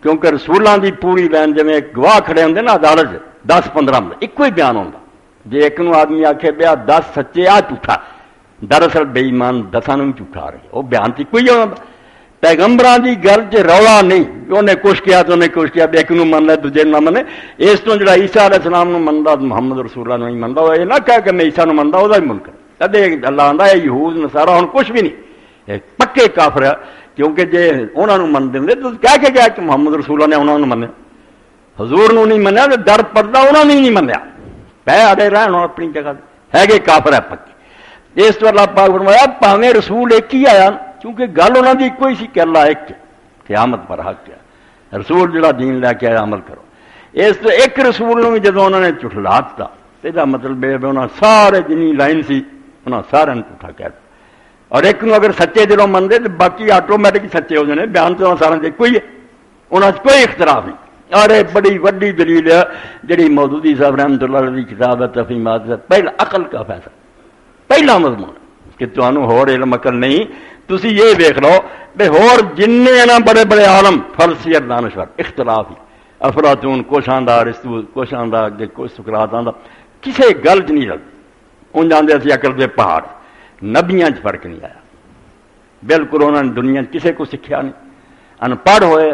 کیونکہ رسولوں دی پوری لائن جی گواہ کھڑے ہوندے نا عدالت 10-15 میں ایک ہی بیان ہوتا، جی ایک نو آدمی آخے بیا 10 سچے آ جھوٹا، دراصل بے ایمان 10 بھی جھوٹا رہے، وہ بیان تو کوئی ہوتا۔ پیغمبران دی گل چ رولا نہیں، انہیں کچھ کیا تو انہیں کچھ کیا، ایک نو من لے دوجے نہ منے۔ اس تو جڑا عیسیٰ علیہ السلام نو مندا محمد رسول اللہ نہیں مندا، وہ یہ نہ کہہ کہ میں عیسیٰ نو مندا، وہ بھی منکر کدے اللہ آندا ہے یہود نصارا ہن کچھ بھی نہیں، پکے کافر ہے، کیونکہ جے انہاں نو من دے تو کہہ کے گیا کہ محمد رسول اللہ نے انہاں نو منیا، حضور نو نہیں منیا، تے در پردہ انہاں نے نہیں منیا، پے اڑے رہن اپنی جگہ ہے کہ کافر ہے پکے۔ اس تو اللہ پاک فرمایا پاویں رسول ایک ہی آیا، کیونکہ گل انہوں نے کوئی سی کہ اللہ ایک قیامت پر حق ہے، رسول جڑا دین لے کے آیا عمل کرو۔ اس تو ایک رسول بھی جب انہوں نے جھٹلا دتا، یہ مطلب ہے انہوں سارے جنی لائن سی انہوں سارے جھوٹا کہہ دیا، اور ایک نو اگر سچے دلوں منتے تو باقی آٹومیٹک سچے ہو جانے، بیان تو سارے کوئی ہے، انہوں کوئی اختلاف نہیں۔ اور بڑی وڈی دلیل ہے جڑی مودودی صاحب رحمۃ اللہ علیہ کی کتاب ہے تفہیمات، پہلا عقل کا فیصلہ، پہلا مضمون کہ تمہیں ہور علم عقل نہیں. تسی یہ ویکھ لو بے ہور جننے نا بڑے بڑے عالم فلسفیت دانشور اختلاف ہی افلاطون کچھ آندا ارسطو کچھ آندا اگے کچھ سقراط آندا کسے گل چ نہیں رلدی. ان جاندے اسی عقل دے پہاڑ. نبیاں چ فرق نہیں آیا بالکل. انہوں نے دنیا کسے کو سکھیا نہیں. ان پڑھ ہوئے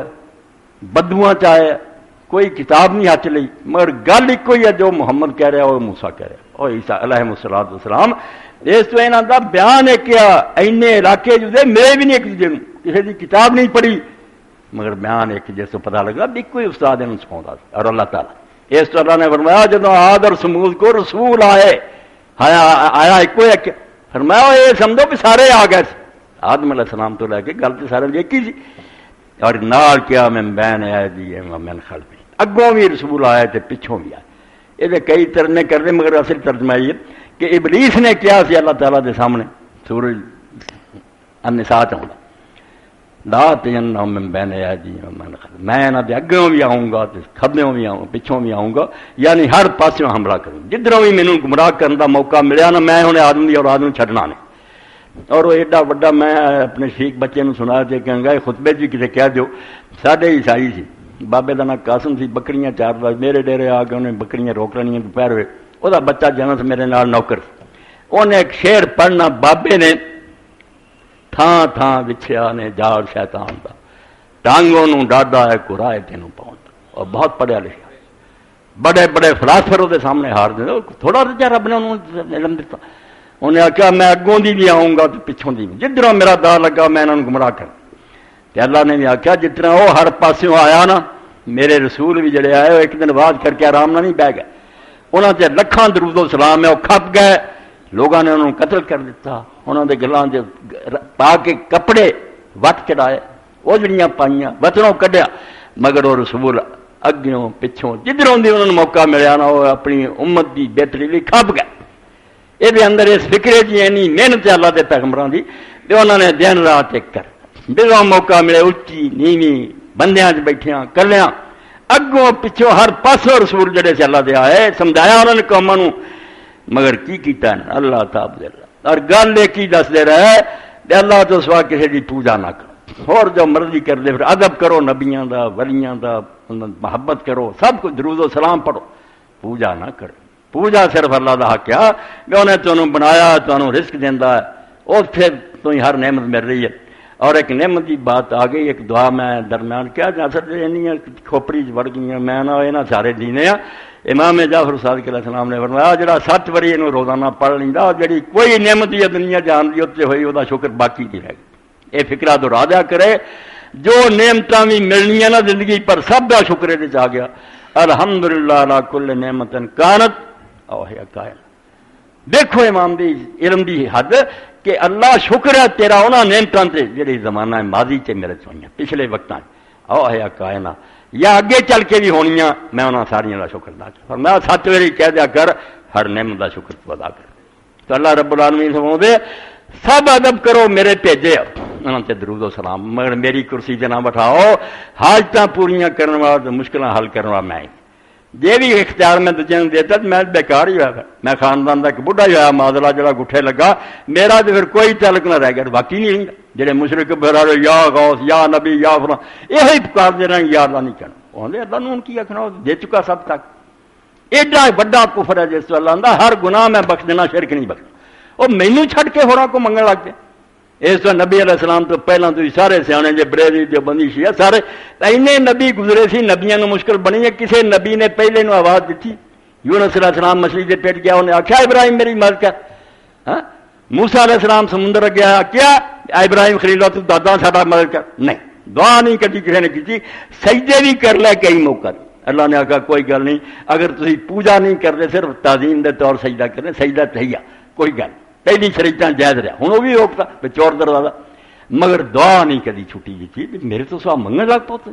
بدوواں چ آئے کوئی کتاب نہیں ہاتھ لئی مگر گل ایک ہی ہے جو محمد کہہ رہا وہ موسیٰ کہہ رہا اور عیسیٰ علیہ الصلوۃ والسلام. اس تو انہاں دا بیان ہے کیا اینے علاقے جو دے میرے بھی نہیں ایک دوجے نوں کسی دی کتاب نہیں پڑھی مگر بیان ایک جس کو پتہ لگا بھی کوئی استاد انہوں سکھاوندا اور اللہ تعالیٰ. اس تو اللہ نے فرمایا جدوں عاد اور سمود کو رسول آئے آیا ایک ایک فرمایا یہ سمجھو کہ سارے آ گئے آدم علیہ السلام تو لے کے گل تو سارے ایک ہی سی. اور نال کیا میں بین ایدی من خلفی اگوں بھی رسول آئے تے پچھوں بھی آئے. یہ کئی ترجمے کر دے مگر اصل ترجمہ یہ کہ ابلیس نے کیا سی اللہ تعالیٰ دے سامنے سورج النساء چاہتا لا تجنہم من بین ایدیہم من خلفہم میں انہاں دے اگوں بھی آؤں گا تے کھبیوں بھی آؤں پچھوں بھی آؤں گا یعنی ہر پاسوں حملہ کروں جدھروں بھی مینوں گمراہ کرن دا موقع ملیا نا میں ہنے آدم دی اولاد نوں چھڈنا نہیں. اور وہ ایڈا وڈا میں اپنے شیخ بچے نوں سنا دے کہ گئے خطبے جی کسے کہہ دیو ساڈے عیسائی سی بابے دا نام قاسم سی بکریاں چاردا میرے ڈیرے آ کے انہیں بکریاں روک لینیاں دوپہر وے وہ بچہ جنس میرے نال نوکر انہیں ایک شعر پڑھنا بابے نے تھان تھان وچھیا نے جال شیطان دا ٹانگوں نوں ڈاڈا ہے قرائے تینوں پاؤں اور بہت پڑھیا لکھا بڑے بڑے فلاسفر وہ سامنے ہار دے تھوڑا جا رب نے انہوں علم دیتا. انہیں آخیا میں اگوں دی بھی آؤں گا تو پچھوں دی بھی جدھروں میرا دا لگا میں انہوں گمراہ کر. اللہ نے بھی آخیا جتنا وہ ہر پاسوں آیا نا میرے رسول بھی جڑے آئے وہ ایک دن بعد کر کے آرام نہ نہیں بہ گئے انہوں سے لکھاں درود و سلام ہے وہ کھپ گئے لوگوں نے انہوں قتل کر دیتا. انہوں نے گلاں پا کے کپڑے وٹ چڑھائے وہ جڑیاں پائیاں وطنوں کڈیا مگر وہ رسول اگوں پچھوں جدھروں دی انہوں نے موقع ملیا نا وہ اپنی امت دی بہتری لی کھپ گئے. یہ اندر اس فکرے جی اینی محنت اللہ دے پیغمبراں دی تے انہوں نے دن رات ایک کر جدوں موقع ملے اچھی نیویں بندیاں چ بیٹھیاں کلیاں اگوں پچھوں ہر پاسوں رسول جڑے سے اللہ دے آئے سمجھایا انہوں نے قوماں نوں مگر کی کیتا ہے اللہ تعالی اللہ. اور گل یہ کی دس دے رہا ہے کہ اللہ تو سوا کسی دی پوجا نہ کرو اور جو مرضی کر دے پھر ادب کرو نبیاں دا ولیاں دا محبت کرو سب کچھ درود و سلام پڑھو پوجا نہ کرو. پوجا صرف اللہ دا حق ہے کہ انہیں تمہیں بنایا تمہیں رزق دینا ہے اور پھر تمہیں ہر نعمت مل رہی ہے. اور ایک نعمت کی بات آ گئی ایک دعا میں درمیان کیا اصل کھوپڑی وڑ گئی میں نہ یہاں سارے دینے ہیں. امام جعفر صادق علیہ السلام نے فرمایا جڑا 7 واری یہ روزانہ پڑھ لینا جڑی کوئی نعمت یہ دنیا جان دی اتنے ہوئی وہ شکر باقی نہیں رہ گئی. یہ فکرہ دہرا دیا کرے جو نعمتاں بھی ملنی نا زندگی پر سب کا شکر یہ آ گیا الحمدللہ علی کل نعمت کانت او ہے قائل. دیکھو امام دی علم دی حد کہ اللہ شکر ہے تیرا انہاں نعمتاں تے جڑی زمانہ ماضی تے میرے ہوئیاں پچھلے وقتاں او ہے کائنہ یا اگے چل کے بھی ہونیاں میں انہاں ساریاں دا شکر ادا کر اور میں 7 واری کہہ دیا کر ہر نعمت دا شکر تو ادا کر. تو اللہ رب العالمین فرماؤندے سب ادب کرو میرے بھیجے انہاں تے درود و سلام مگر میری کرسی تے نہ بٹھاؤ حاجتاں پوریاں کرن والا مشکلاں حل کرن والا میں یہ بھی اختیار میں دجے نے دیتا میں بیکار ہی ہوا میں خاندان کا ایک بڑھا ہی ہوا معذلہ جڑا گٹھے لگا میرا تو پھر کوئی تعلق نہ رہ گیا باقی نہیں رہا جڑے مشرک بہرا یا غوث یا نبی یا فلاں یہ پکار دے رہے یا اللہ نہیں کہنا آدھے اللہ نے کی آخنا دے چکا سب تک. ایڈا بڑا کفر ہے جس تو اللہ آدھا ہر گناہ میں بخش دینا شرک نہیں بخشنا وہ مینوں چھڈ کے ہوراں کو منگن لگ گئے. اس تو نبی علیہ السلام تو پہلے تو سارے سیانے جے بریلی جو بندی شیعہ سارے اینے نبی گزرے سی نبیاں مشکل بنی ہے کسی نبی نے پہلے نو آواز دیتی یونس علیہ السلام مچھلی کے پیٹ گیا انہیں آخیا ابراہیم میری مدد کر. موسیٰ علیہ السلام سمندر گیا کیا ابراہیم خلیل تو دادا ساڈا مدد کر نہیں دعا نہیں کری کسی نے کی سجدے بھی کر لے کئی موقع. اللہ نے آخا کوئی گل نہیں اگر تسی پوجا نہیں کرتے صرف تعظیم دے طور سجدہ کرنے سجدہ تہیا کوئی گل پہلی شریعتاں جائز رہا ہوں وہ بھی روکتا چور دروازہ مگر دعا نہیں کدی چھٹی کی چیز میرے تو سوا منگن لگ پاتے.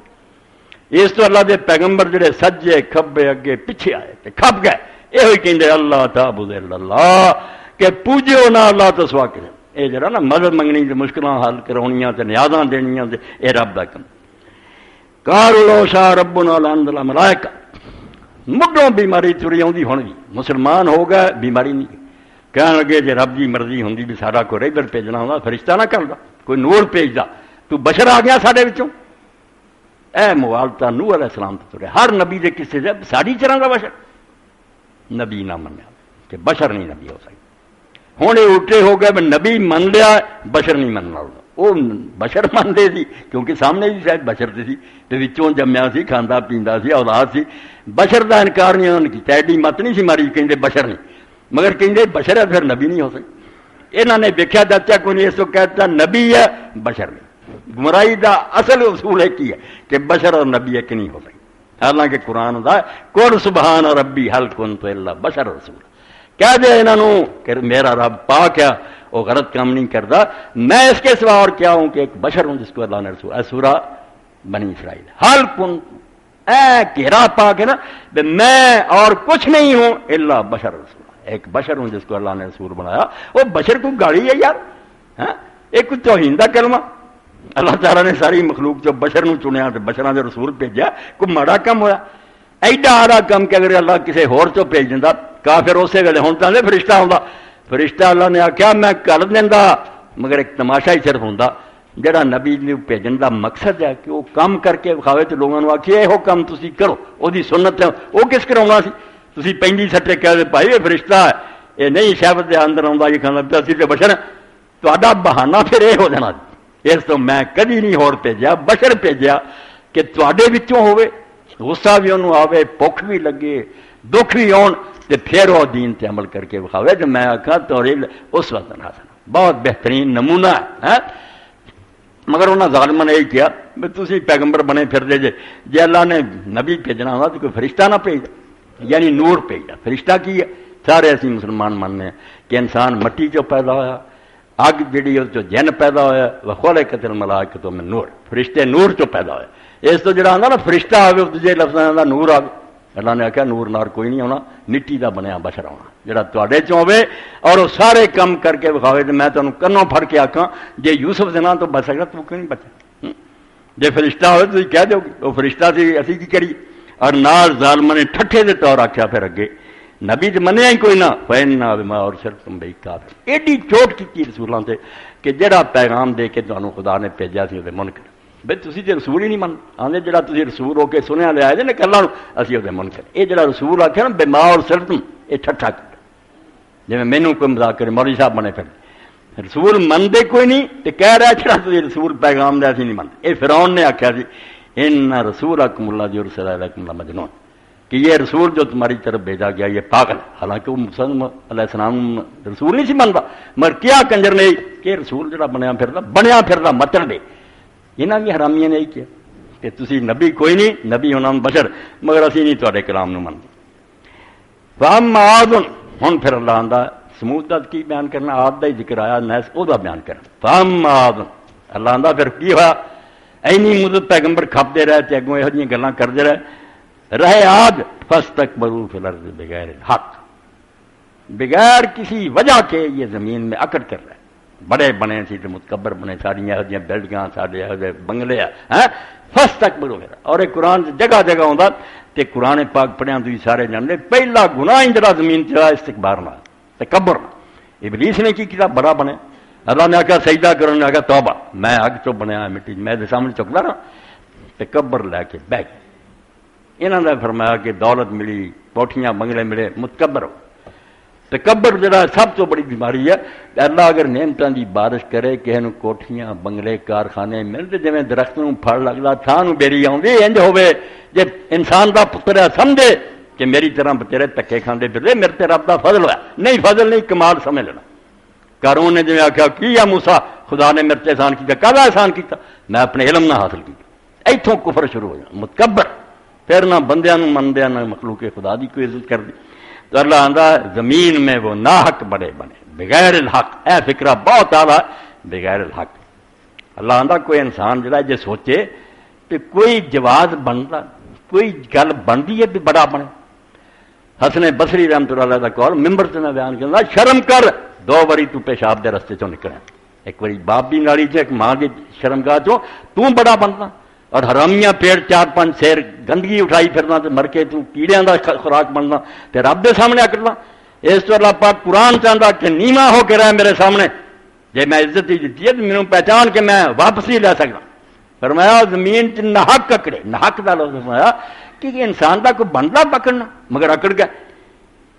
اس تو اللہ دے پیغمبر جڑے سجے کھبے اگے پیچھے آئے تے کھپ گئے یہ کہندے اللہ تعبد اللہ کہ پوجو نہ اللہ تو سوا کرے. یہ جڑا نا مدد منگنی تے مشکلاں حل کرونیاں تے نیازاں دینیاں تے اے رب دا کم. قالوا لو شاء ربنا لانزل ملائکہ مڈوں بیماری تری آؤندی ہن بھی مسلمان ہو گئے بیماری نہیں کہنے لگے جی رب کی مرضی ہوندی بھی سارا کوئی ادھر بھیجنا ہوتا فرشتہ نہ کرتا کوئی نور بھیجدا تو بشر آ گیا سارے وچوں اے موالتا نوح علیہ السلام تو ترے ہر نبی دے کسے سے ساری طرح کا بشر نبی نہ منیا کہ بشر نہیں نبی ہو سکتا ہوں یہ الٹے ہو گئے نبی من لیا بشر نہیں مننا وہ بشر منتے سی کیونکہ سامنے بھی شاید بشر سی تو وچوں جمیا سی کھانا پیندا سی اولاد سی بشر کا انکار نہیں انہوں نے کیا ایڈی مت نہیں سی ماری کہیں بشر نہیں مگر کہیں بشر ہے پھر نبی نہیں ہو سکتا انہوں نے دیکھا جاتا کوئی نہیں اس کو کہتا نبی ہے بشر نہیں گمراہی دا اصل اصول ایک ہی ہے کہ بشر اور نبی ایک نہیں ہو سکتا حالانکہ قرآن دا قل سبحان ربی حل کنت الا بشر رسول کہہ دے انہوں کہ میرا رب پاک ہے وہ غلط کام نہیں کرتا میں اس کے سوا اور کیا ہوں کہ ایک بشر ہوں جس کو اللہ نے رسول اے سورہ بنی اسرائیل حل کنت اے گھیرا پاک ہے نا میں اور کچھ نہیں ہوں الا بشر رسول ایک بشر ہوں جس کو اللہ نے رسول بنایا وہ بشر کو گاڑی ہے یار ہاں ایک توہین دا کلمہ اللہ تعالیٰ نے ساری مخلوق جو بشر نو چنیا تو بشراں دے رسول بھیجا کوئی ماڑا کم ہویا ایڈا آڑا کم کہ اگر اللہ کسی ہور چو بھیج دینا کافر اسی ویلے ہوں تو فرشتہ ہوندا فرشتہ اللہ نے آخیا میں کر دینا مگر ایک تماشا ہی صرف ہوندا جڑا نبی نو بھیجن دا مقصد ہے کہ وہ کام کر کے وکھاوے تو لوگوں نے آخیا یہ کام تسی کرو وہ سنت ہے وہ کس کراؤنا سی تسی پینڈی سٹے کہہ دے بھائی یہ فرشتہ ہے یہ نہیں شہبت دے اندر آؤں یہ کھانا پیا تو بشر ہے بہانہ پھر یہ ہو جانا اس تو میں کدی نہیں ہور بھیجا بشر بھیجا کہ تواڈے وچوں ہوے غصہ بھی انہوں آوے بھوک بھی لگے دکھ بھی آن تے پھر وہ دین تے عمل کر کے وکھاوے تو میں آخا تو اس وقت حسن بہت بہترین نمونہ ہے مگر انہوں نے ظالموں نے یہی کیا بھی تسی پیغمبر بنے پھر دے جے اللہ نے نبی بھیجنا ہونا تو کوئی فرشتہ نہ بھیجا یعنی نور بھیجا فرشتہ کی ہے سارے اسی مسلمان ماننے ہیں کہ انسان مٹی چو پیدا ہوا اگ جڑی اس جن پیدا ہوا وخلقت الملائکۃ من نور فرشتے نور چو پیدا ہوئے اس تو جڑا آتا نا فرشتہ آئے دوجے لفظوں کا نور آئے اللہ نے آخیا نور نار کوئی نہیں ہونا مٹی کا بنیا بشر آنا جڑا تے چ ہوے اور وہ سارے کام کر کے وکھاوے تو میں تمہیں کنوں پھڑ کے آکھاں جے یوسف دے نام تو بچ سکتا تو کیوں نہیں بچا جے فرشتہ ہوئے تو کہہ دو گے وہ فرشتہ سی اسی کی کری اور نال ظالماں نے ٹھٹھے دے طور آخیا پھر اگے نبی تو منیا ہی کوئی نہ فینا بما اور صرف تم بھائی کافر ایڈی چوٹ کی رسولوں سے کہ جڑا پیغام دے کے تمہیں خدا نے بھیجا سی وہ منکر بھائی تسی تے رسول ہی نہیں من آدھے جڑا تسی رسول ہو کے سنیا لے آئے نا کلہ اسی وہ منکر یہ جڑا رسول آخیا نا بما اور صرف تم یہ ٹھٹھا کر جی مینوں کوئی مذاق کرے مولوی صاحب بنے پھر رسول منتے کوئی نہیں تو کہہ رہا چڑا تسی رسول پیغام دے اسی نہیں منتے یہ فرعون نے آخیا سی ان رسولکم اللہ جو رسول علیکم اللہ مجنون کہ یہ رسول جو تمہاری طرف بھیجا گیا یہ پاگل حالانکہ وہ موسیٰ علیہ السلام رسول نہیں سی منتا مگر کیا کنجر نے کہ رسول جڑا بنیا پھردا مطلب ہے یہاں بھی حرامیاں نے یہی کیا کہ تسی نبی کوئی نہیں نبی ہونا بشر مگر اسی نہیں تواڈے کلام نو منتے فاما عاد ہن پھر اللہ آندا سمود دا کی بیان کرنا عاد دا ہی ذکر آیا نیس او دا بیان کرنا فاما عاد اللہ آندا پھر کی ہوا اینی مدت پیغمبر کھپتے رہے تے اگوں یہ گلاں کرتے رہے عاد فاستکبروا فی الارض بغیر الحق بغیر کسی وجہ کے یہ زمین میں اکڑ کر رہے بڑے بنے سی تو متکبر بنے ساری یہ بلڈنگاں سارے بنگلے ہیں فاستکبروا اور ایک قرآن جگہ جگہ آتا تے قرآن پاک پڑھیا تھی سارے جانتے پہلا گناہ جڑا زمین چلا استکبار نہ تکبر نہ ابلیس نے کی کیا بڑا بنے اللہ نے آخیا سجدہ کرنے نے آخیا توبہ میں اگ چو بنیا مٹی میں سامنے چکلا رہا تکبر لے کے بہ گئے انہوں نے فرمایا کہ دولت ملی کوٹھیاں بنگلے ملے متکبر ہو تکبر جڑا سب تو بڑی بیماری ہے اللہ اگر نعمتوں کی بارش کرے کسی نے کوٹھیاں بنگلے کارخانے ملتے جی درخت نو پھڑ لگتا تھان بیری آؤں انج ہوے جی انسان کا پتر ہے سمجھے کہ میری طرح بتیرے تکے کھانے پھرے میرے تے رب کا فضل ہوا نہیں فضل نہیں کمال سمجھ لینا قارون نے جی آخیا کی ہے موسیٰ خدا نے میرے تے احسان کیا کہدا احسان کیا میں اپنے علم نہ حاصل کیا اتوں کفر شروع ہو جانا متکبر پھر نہ بندیاں مندیا نہ مخلوق خدا دی کوئی عزت کر دی تو اللہ آندا زمین میں وہ ناحق بڑے بنے بغیر الحق اے فکرہ بہت آلہ بغیر الحق اللہ آندا کوئی انسان جڑا جے سوچے کہ کوئی جواز بنتا کوئی گل بنتی ہے بھی بڑا بنے حسن بصری رحمۃ اللہ علیہ کا قول ممبر سے میں بیان کرنا شرم کر 2 باری تو پیشاب دے رستے چوں نکلے ایک باری باپ بھی نالی چ ایک ماں کی شرمگاہ چوں تو بڑا بنتا اور حرامیاں پیڑ 4-5 سیر گندگی اٹھائی پھرنا تو مر کے تو کیڑیاں دا خوراک بننا تے رب دے سامنے اکڑنا اس تو اللہ پاک قرآن چاہتا کہ نیواں ہو کے رہے میرے سامنے، جی میں عزت ہی دیتی ہے تو مینوں پہچان کے میں واپس ہی لے سکتا. فرمایا زمین چ نحق اکڑے، نحق کا لفظ فرمایا کہ انسان کا کوئی بنتا پکڑنا، مگر اکڑ گیا.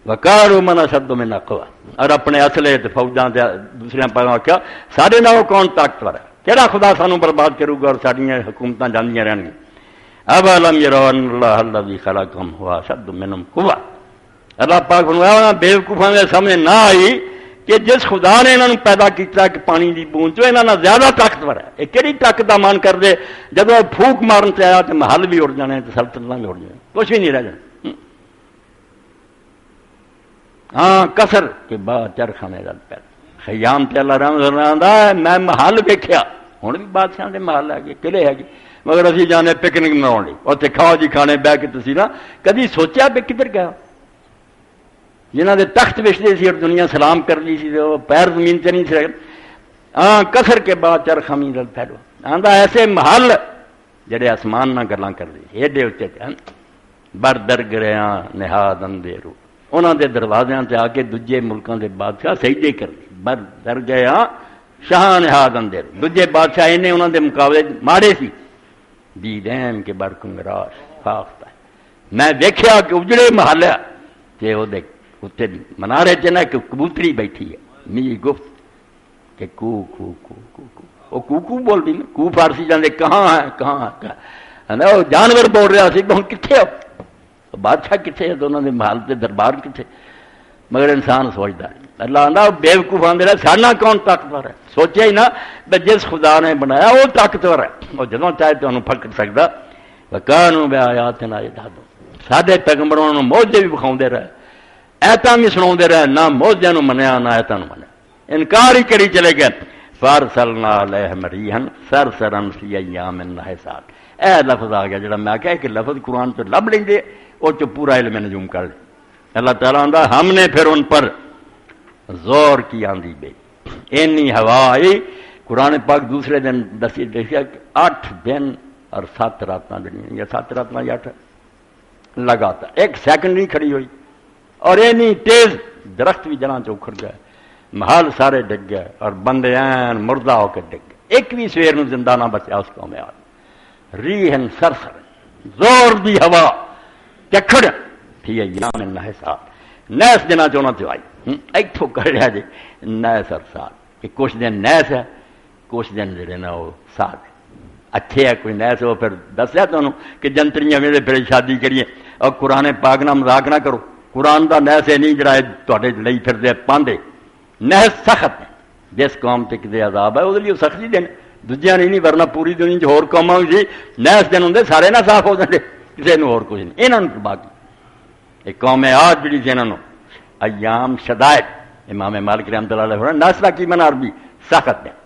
وقالوا من اشد منا قوة، اور اپنے اسلحے تے فوجاں تے دوسرے پاس آخیا سارے نال کون طاقتور ہے، کہڑا خدا سانو برباد کرے گا اور ساڈیاں حکومتاں جاندیاں رہنگیاں. اولم يروا ان الله الذي خلقهم هو اشد منهم قوة. اللہ پاک فرمایا بیوقوفاں دے سامنے نہ آئی کہ جس خدا نے انہوں نے پیدا کیا کہ پانی دی بوند چو انہوں نے زیادہ طاقتور ہے. یہ کہڑی طاقت کا مان کر دے جب پھوک مارن سے آیا تو محل بھی اڑ جانے تو سلطنت بھی اڑ جانے، کچھ بھی نہیں رہ جانا. ہاں کسر کے بعد چرخانے رد پہ خیام تے اللہ رحم آندا ہے میں محل ویکھیا، ہن بھی بادشاہ دے محل ہے قلعے ہے مگر اسی جانے پکنک مناؤن لئی اوتھے کھاؤ جی کھانے بہ کے تسی نا کدی سوچیا بھی کدھر گیا. جنہ دے تخت وچتے سی اور دنیا سلام کر لی سی وہ پیر زمین تے نہیں سی. ہاں کسر کے بعد چرخامی رد پھیلو آندا ایسے محل جڑے آسمان نہ گلاں کر دی ایڈے اچے تے بر در گریاں نہاد اندھیرو انہوں دے دروازیاں تے آ کے دوجے ملکاں دے بادشاہ سجدے کر دی بر در گیا شاہ نہاد اندھیر. دوجے بادشاہ انہیں انہوں دے مقابلے ماڑے سی دی دین کے بر کنگراش فاختہ. میں دیکھیا کہ اجڑے محل ہے کہ وہ دیکھ اتنے منارے چ نا کہ کبوتری بیٹھی ہے می گفت کہ کو کو کو کو کو وہ کو بول دی نا کو فارسی جاندے کہاں ہے کہاں ہے وہ جانور بول رہا سی کہ کتنے بادشاہ کتنے دونوں نے محل کے دربار کتنے مگر انسان سوچتا ہے. اللہ آندا بیوقوف آندے رہے ساڈا کون طاقتور ہے. سوچیا ہی نہ کہ جس خدا نے بنایا وہ طاقتور ہے وہ جدوں چاہے تمہیں پکڑ سکتا. وکانوا بآیاتنا یجحدون ساڈے پیغمبروں نے معجزے بھی بکھاؤندے رہے ایتاں بھی سناؤندے رہے نہ معجزے نوں منیا نہ ایتاں نوں منیا انکار ہی کری چلے گئے. فارسلنا علیہم ریحا صرصرا فی ایام نحسات. اے لفظ آ گیا جڑا میں آخیا کہ لفظ قرآن تو لب لیں گے وہ جو پورا علم نجوم کر لیں. اللہ تعالیٰ آندا ہم نے پھر ان پر زور کی آندھی بے اینی ہوا آئی. قرآن پاک دوسرے دن دیکھا کہ 8 دن اور 7 راتاں جڑیاں یا 7 راتاں یا 8 لگاتار ایک سیکنڈ نہیں کھڑی ہوئی اور اینی تیز درخت بھی جناں چ اکھڑ گئے محل سارے ڈگ گئے اور بندے این مردہ ہو کے ڈگ گئے. ایک بھی سویر نو زندہ نہ بچیا اس قوم آ. ریحن سرسر زور دی ہوا چکھڑ تھی ایام نحسات نیس دنوں چونا چ آئی ایتھوں کر رہا جی نیس ارسال کہ کچھ دن نیس ہے کچھ دن جڑے نا وہ سال ہے اچھے ہے کوئی نیس ہو. پھر دسیا تمہیں کہ جنتریاں ویلے پھر شادی کریے اور قرآن پاک نہ مذاق نہ کرو. قرآن دا نیس نہیں جڑا تے لئی پھر دے پاندے نیس سخت ہے. جس قوم تے کدے عذاب ہے وہ لیے سختی دن دوجیاں نہیں ورنہ پوری دنیا چ ہور قوماں بھی نیس دن ہوں سارے نہ صاف ہو جاتے کسی نے ہور کچھ نہیں یہاں باقی ایک قوم آج جڑی سی انہوں ایام شدائد امام مالک رحمۃ اللہ علیہ ناسرا کی من عربی سخت دن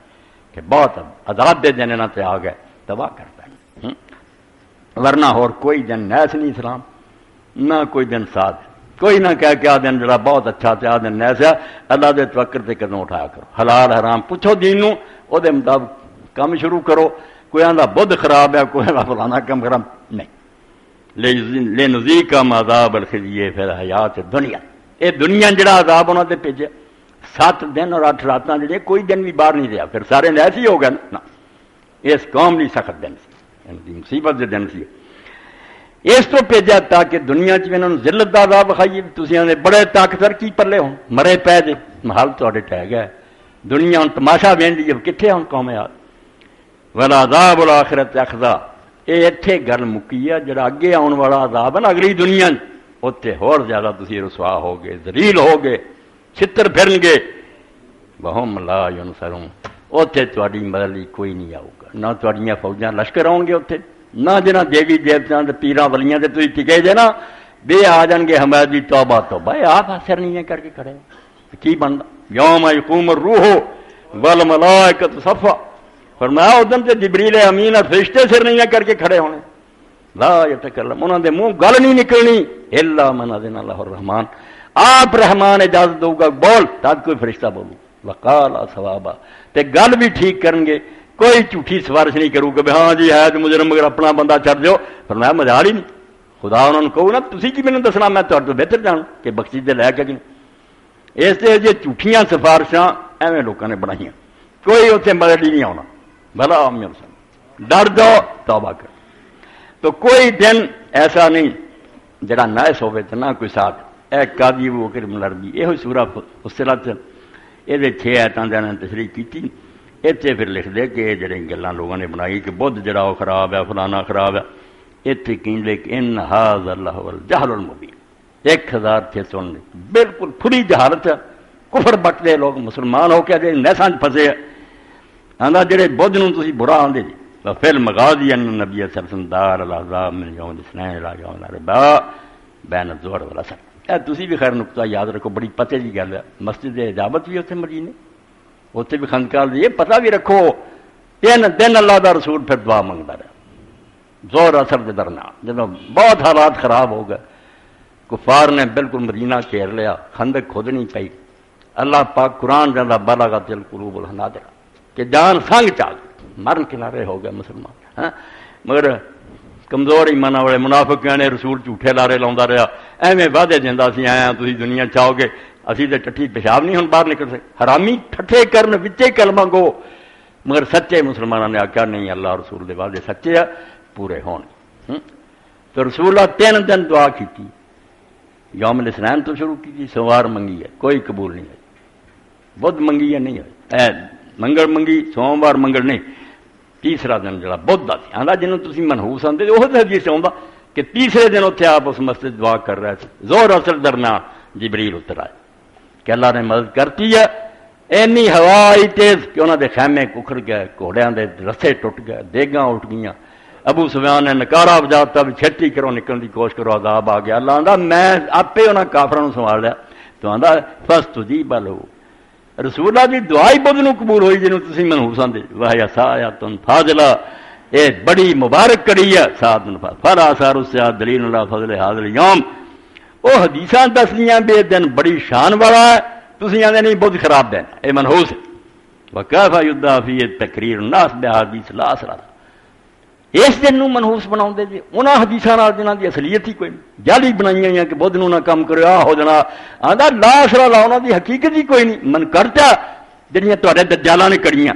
کہ بہت عذاب دے دن انہوں سے آ گئے تباہ کرتا ہے. ورنہ ہور کوئی دن نیس نہیں اسلام نہ کوئی دن ساتھ کوئی نہ کہہ کے آ دن جڑا بہت اچھا سے آ دن نیس ہے. اللہ دے توکر سے قدم اٹھایا کرو حلال حرام پوچھو دین نو او دے مطابق کام شروع کرو. کوئی آندا بدھ خراب ہے کوئی آندا فلانا کم خراب نہیں. لنذیقہم عذاب الخزی فی الحیات الدنیا. یہ دنیا جڑا عذاب انہوں نے بھیجا 7 دن اور 8 راتاں جڑے کوئی دن بھی باہر نہیں رہا پھر سارے ایسے ہی ہو گئے نا. اس قوم نہیں سخت دن سی مصیبت کے دن سی اس تو بھیجا تاکہ دنیا چ ذلت کا عذاب کھائیے. تھی آدھے بڑے طاقتور کی پلے ہوں مرے پے جے محل تے ٹہ گیا دنیا ہوں تماشا وہدی جب کتنے ہوں قوم یاد والا عذاب الآخرت اخذا. یہ اتنے گل مکی ہے جڑا اگے آن والا عذاب ہے نا اگلی دنیا اتنے ہور زیادہ تھی رسوا ہو گے ذلیل ہو گے چھتر پھرن گے. وہم لا ینصرون اتنے تاری مدد کوئی نہیں آؤ گا نہ تھوڑیاں فوجاں لشکر آؤ گے اتنے نہ جنہ دیوی دیوتوں کے پیراں ولیاں سے تھی ٹکے جے نا بے آ جان گے ہماری توبہ توبہ آپ اثر نہیں کر کے کھڑے کی بنتا. یوم یقوم الروح والملائکۃ صفا فرمایا اس دن سے جبریل امین اور فرشتے سر نہیں کر کے کھڑے ہونے. لا یتکلم انہوں دے منہ گل نہیں نکلنی الا من اذن اللہ الرحمن آپ رحمان اجازت دو گا بول تب کوئی فرشتہ بولو. وقال ثوابا تے گل بھی ٹھیک کریں گے کوئی جھوٹھی سفارش نہیں کروں گا ہاں جی ہے تو مجرم مگر اپنا بندہ چھڈ دیو. فرمایا مجال ہی نہیں. خدا انہوں نے کہو نا تسی کی مینوں دسنا میں تہاڈے تو بہتر جان کہ بخشش دے لے کے اس ਤੇ ਜੇ ਝੂਠੀਆਂ ਸਿਫਾਰਿਸ਼ਾਂ ਐਵੇਂ ਲੋਕਾਂ ਨੇ ਬਣਾਈਆਂ, ਕੋਈ ਉੱਥੇ ਮਦਦ ਹੀ ਨਹੀਂ ਆਉਣਾ। بھلا عامر سن ڈر جاؤ توبہ کر. تو کوئی دن ایسا نہیں جڑا نائس ہوئے تو نہ کوئی ساتھ اے قاضی وہ کرم لڑبی. یہ سورہ فصلت یہ 6 آیتاں دے نے تشریح کیتی. اتنے پھر لکھ دے کہ جڑے گلاں لوگوں نے بنائی کہ بدھ جڑا وہ خراب ہے فلانا خراب ہے. اتنے کہندے کہ ان ھذا لہو الجہل المبین. 1600 بالکل کھلی جہالت ہے. کفر بٹتے لوگ مسلمان ہو کے جڑے نیساں پھسے آندا جڑے بدھ نوں تسی برا آندے جی فل مغازی ان نبی صلی اللہ علیہ وسلم دار العذاب من یوم الاثنین الى یوم الاربعاء بین الظہر والعصر. تسی بھی خیر نقطہ یاد رکھو، بڑی پتے کی گل ہے. مسجد اجابت بھی اتنے مدینے، اتنے بھی خندقاہ یہ پتہ بھی رکھو 3 دن اللہ دا رسول پھر دعا منگتا رہا زور اثر کے درمیان. جب بہت حالات خراب ہو گئے، کفار نے بالکل مدینہ گھیر لیا، خندق کھود نہیں پئی. اللہ پاک قرآن جانا بلغت القلوب الحناجر کہ جان سنگ چال مرن کنارے ہو گئے مسلمان. مگر کمزور ایمان والے منافق نے رسول جھوٹے لارے لاؤندا رہا، ایویں وعدے دیندا سی آیا تسی دنیا چاہو گے، اسی تے ٹٹھی پیشاب نہیں ہن باہر نکل سکے. حرامی ٹھٹھے کرن وچے کلمہ گو. مگر سچے مسلمانوں نے آکھیا نہیں اللہ رسول دے وعدے سچے ہیں پورے ہون. تو رسول اللہ 3 دن دعا کیتی. یوم الاثنین تو شروع کی، سوار منگی ہے کوئی قبول نہیں ہے، بدھ منگی ہے نہیں ہے، منگل منگی، سوموار منگل نہیں. تیسرا دن جڑا بدھ دا سی آندا جنوں تسی منحوس آندے وہ حدیث آوندا کہ تیسرے دن اتنے آپ اس مسجد دعا کر رہے تھے. زور اثر درمیان جبریل اتر آئے کہ اللہ نے مدد کرتی ہے. اینی ہوا آئی تیز کہ انہوں دے خیمے ککھڑ گئے، گھوڑیاں دے رسے ٹوٹ گئے، دیگاں اٹھ گئیاں. ابو سفیان نے نکارا بجاتا بھی چھٹی کرو نکلنے کی کوشش کرو، عذاب آ گیا. اللہ آندا میں آپے انہاں کافراں سنبھال لیا. تو آندا فاستجیب لہ رسول اللہ دی دعا ہی بدھ نوں قبول ہوئی جنوں تسی منحوس آندے. واہ سایۃ فاضلہ اے بڑی مبارک کڑی ہے ساتھ فلا اثار اس دلیل اللہ فضل حاضر یوم. وہ حدیثاں دسدیاں بے دن بڑی شان والا ہے، تسی آندے نہیں بدھ خراب دن اے منحوس ہے. وکیف یدعی فی تقریر الناس بحدیث لا اثر. اس دن نوں منحوس بناؤ دے جی انہاں حدیثاں نال جنہاں دی اصلیت ہی کوئی نہیں، جعلی بنائی ہیں کہ بدھ نوں نہ کم کرو آ ہو جنا. آندا لا اثر لا انہاں دی حقیقت ہی کوئی نہیں. من کرتا جڑیاں تہاڈے دجالاں نے کڑیاں.